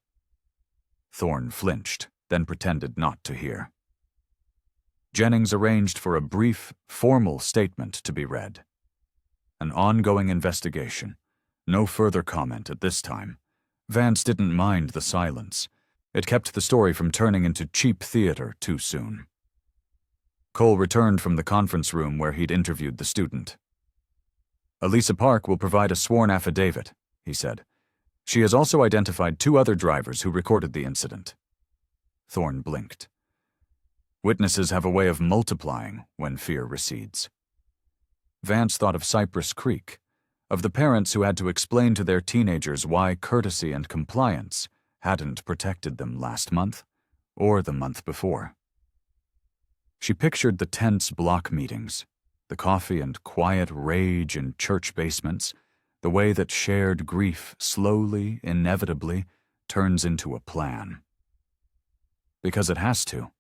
Thorne flinched, then pretended not to hear. Jennings arranged for a brief, formal statement to be read. An ongoing investigation. No further comment at this time. Vance didn't mind the silence. It kept the story from turning into cheap theater too soon. Cole returned from the conference room where he'd interviewed the student. Elisa Park will provide a sworn affidavit, he said. She has also identified 2 other drivers who recorded the incident. Thorne blinked. Witnesses have a way of multiplying when fear recedes. Vance thought of Cypress Creek, of the parents who had to explain to their teenagers why courtesy and compliance hadn't protected them last month or the month before. She pictured the tense block meetings, the coffee and quiet rage in church basements, the way that shared grief slowly, inevitably, turns into a plan. Because it has to.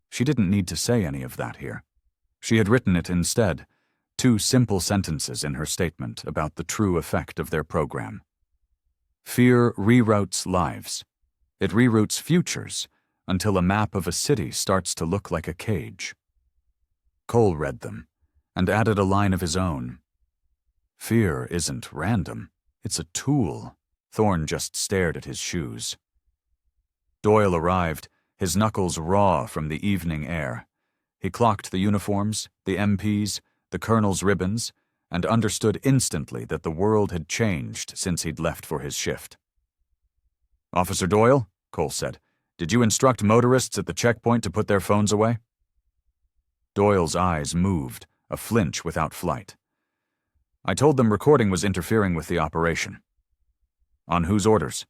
She didn't need to say any of that here. She had written it instead, 2 simple sentences in her statement about the true effect of their program. Fear reroutes lives. It reroutes futures until a map of a city starts to look like a cage. Cole read them and added a line of his own. Fear isn't random. It's a tool. Thorne just stared at his shoes. Doyle arrived, his knuckles raw from the evening air. He clocked the uniforms, the MPs, the colonel's ribbons, and understood instantly that the world had changed since he'd left for his shift. Officer Doyle, Cole said, did you instruct motorists at the checkpoint to put their phones away? Doyle's eyes moved, a flinch without flight. I told them recording was interfering with the operation. On whose orders?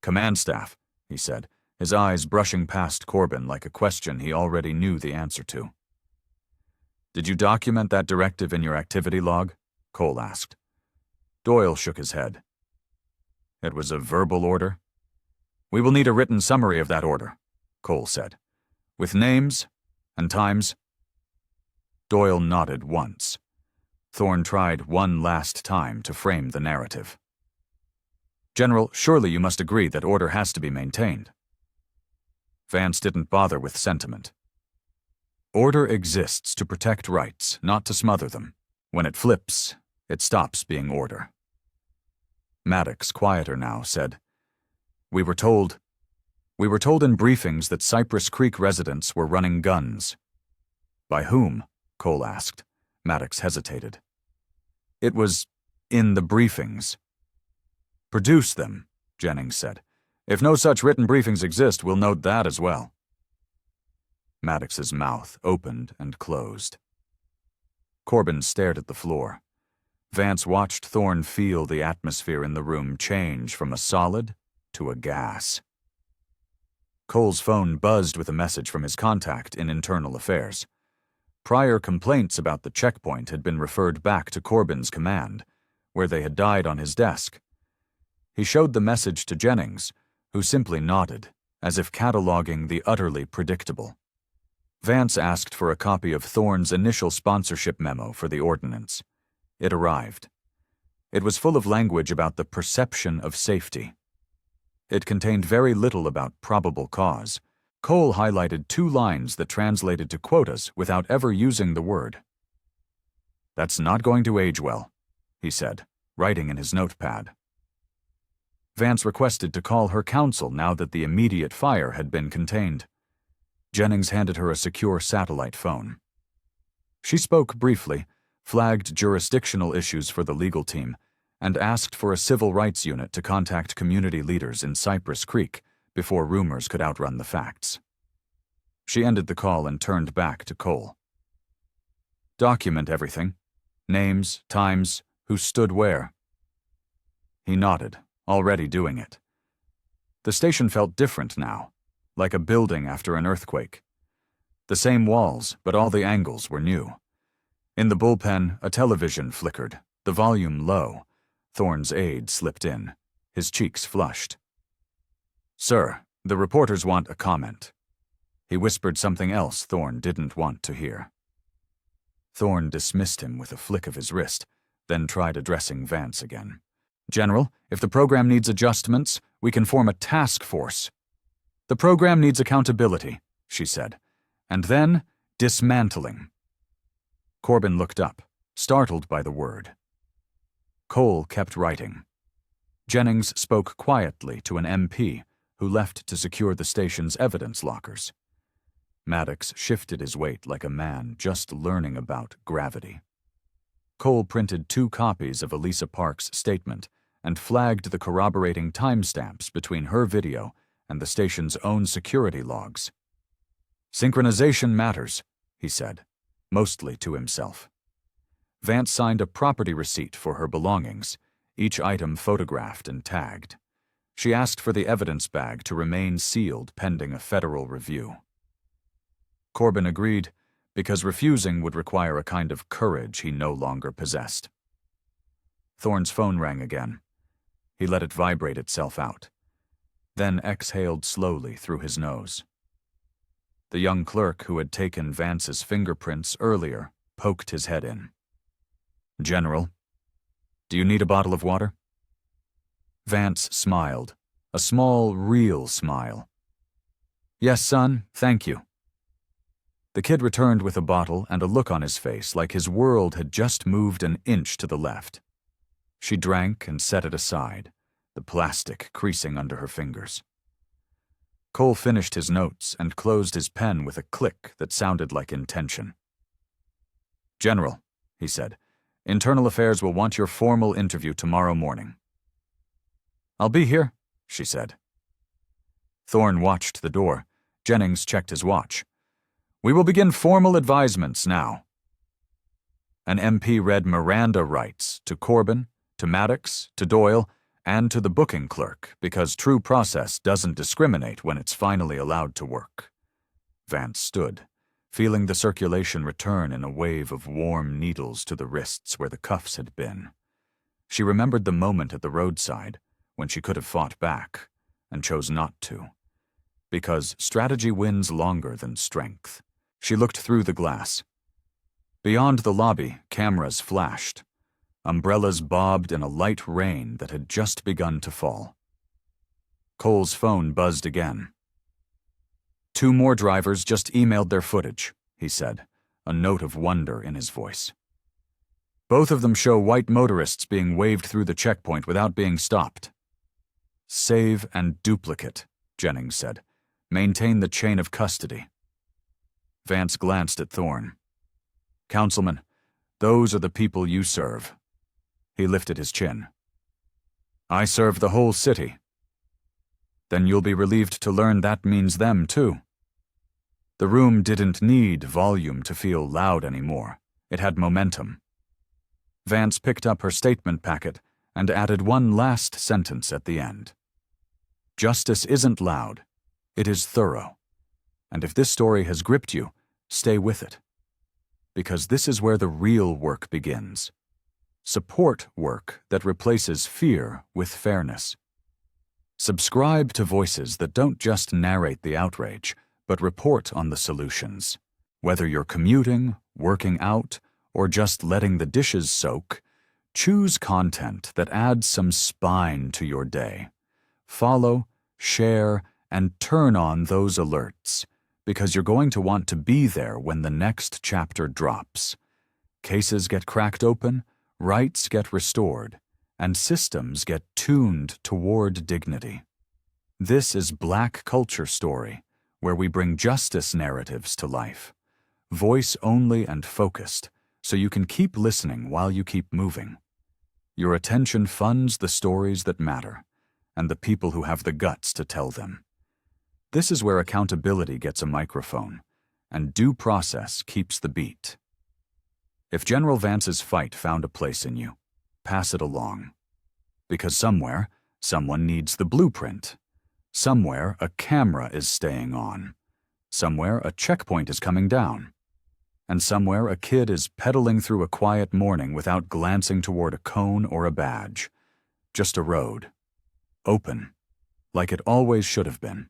Command staff, he said, his eyes brushing past Corbin like a question he already knew the answer to. Did you document that directive in your activity log? Cole asked. Doyle shook his head. It was a verbal order? We will need a written summary of that order, Cole said, with names and times. Doyle nodded once. Thorne tried one last time to frame the narrative. General, surely you must agree that order has to be maintained. Vance didn't bother with sentiment. Order exists to protect rights, not to smother them. When it flips, it stops being order. Maddox, quieter now, said, We were told in briefings that Cypress Creek residents were running guns. By whom? Cole asked. Maddox hesitated. It was in the briefings. Produce them, Jennings said. If no such written briefings exist, we'll note that as well. Maddox's mouth opened and closed. Corbin stared at the floor. Vance watched Thorne feel the atmosphere in the room change from a solid to a gas. Cole's phone buzzed with a message from his contact in internal affairs. Prior complaints about the checkpoint had been referred back to Corbin's command, where they had died on his desk. He showed the message to Jennings, who simply nodded, as if cataloging the utterly predictable. Vance asked for a copy of Thorne's initial sponsorship memo for the ordinance. It arrived. It was full of language about the perception of safety. It contained very little about probable cause. Cole highlighted 2 lines that translated to quotas without ever using the word. That's not going to age well, he said, writing in his notepad. Vance requested to call her counsel now that the immediate fire had been contained. Jennings handed her a secure satellite phone. She spoke briefly, flagged jurisdictional issues for the legal team, and asked for a civil rights unit to contact community leaders in Cypress Creek before rumors could outrun the facts. She ended the call and turned back to Cole. Document everything. Names, times, who stood where. He nodded, already doing it. The station felt different now, like a building after an earthquake. The same walls, but all the angles were new. In the bullpen, a television flickered, the volume low. Thorne's aide slipped in, his cheeks flushed. Sir, the reporters want a comment. He whispered something else Thorne didn't want to hear. Thorne dismissed him with a flick of his wrist, then tried addressing Vance again. General, if the program needs adjustments, we can form a task force. The program needs accountability, she said, and then dismantling. Corbin looked up, startled by the word. Cole kept writing. Jennings spoke quietly to an MP who left to secure the station's evidence lockers. Maddox shifted his weight like a man just learning about gravity. Cole printed 2 copies of Elisa Park's statement and flagged the corroborating timestamps between her video and the station's own security logs. Synchronization matters, he said, mostly to himself. Vance signed a property receipt for her belongings, each item photographed and tagged. She asked for the evidence bag to remain sealed pending a federal review. Corbin agreed, because refusing would require a kind of courage he no longer possessed. Thorne's phone rang again. He let it vibrate itself out, then exhaled slowly through his nose. The young clerk who had taken Vance's fingerprints earlier poked his head in. "General, do you need a bottle of water?" Vance smiled, a small, real smile. "Yes, son, thank you." The kid returned with a bottle and a look on his face like his world had just moved an inch to the left. She drank and set it aside, the plastic creasing under her fingers. Cole finished his notes and closed his pen with a click that sounded like intention. "General," he said, "Internal Affairs will want your formal interview tomorrow morning." "I'll be here," she said. Thorne watched the door. Jennings checked his watch. "We will begin formal advisements now." An MP read Miranda rights to Corbin, to Maddox, to Doyle, and to the booking clerk, because true process doesn't discriminate when it's finally allowed to work. Vance stood, feeling the circulation return in a wave of warm needles to the wrists where the cuffs had been. She remembered the moment at the roadside when she could have fought back and chose not to, because strategy wins longer than strength. She looked through the glass. Beyond the lobby, cameras flashed. Umbrellas bobbed in a light rain that had just begun to fall. Cole's phone buzzed again. "2 more drivers just emailed their footage," he said, a note of wonder in his voice. "Both of them show white motorists being waved through the checkpoint without being stopped." "Save and duplicate," Jennings said. "Maintain the chain of custody." Vance glanced at Thorne. "Councilman, those are the people you serve." He lifted his chin. "I serve the whole city." "Then you'll be relieved to learn that means them, too." The room didn't need volume to feel loud anymore. It had momentum. Vance picked up her statement packet and added one last sentence at the end. "Justice isn't loud. It is thorough. And if this story has gripped you, stay with it. Because this is where the real work begins. Support work that replaces fear with fairness. Subscribe to voices that don't just narrate the outrage, but report on the solutions. Whether you're commuting, working out, or just letting the dishes soak, choose content that adds some spine to your day. Follow, share, and turn on those alerts, because you're going to want to be there when the next chapter drops. Cases get cracked open, rights get restored, and systems get tuned toward dignity. This is Black Culture Story, where we bring justice narratives to life, voice only and focused, so you can keep listening while you keep moving. Your attention funds the stories that matter, and the people who have the guts to tell them. This is where accountability gets a microphone, and due process keeps the beat. If General Vance's fight found a place in you, pass it along. Because somewhere, someone needs the blueprint. Somewhere, a camera is staying on. Somewhere, a checkpoint is coming down. And somewhere, a kid is pedaling through a quiet morning without glancing toward a cone or a badge. Just a road. Open, like it always should have been.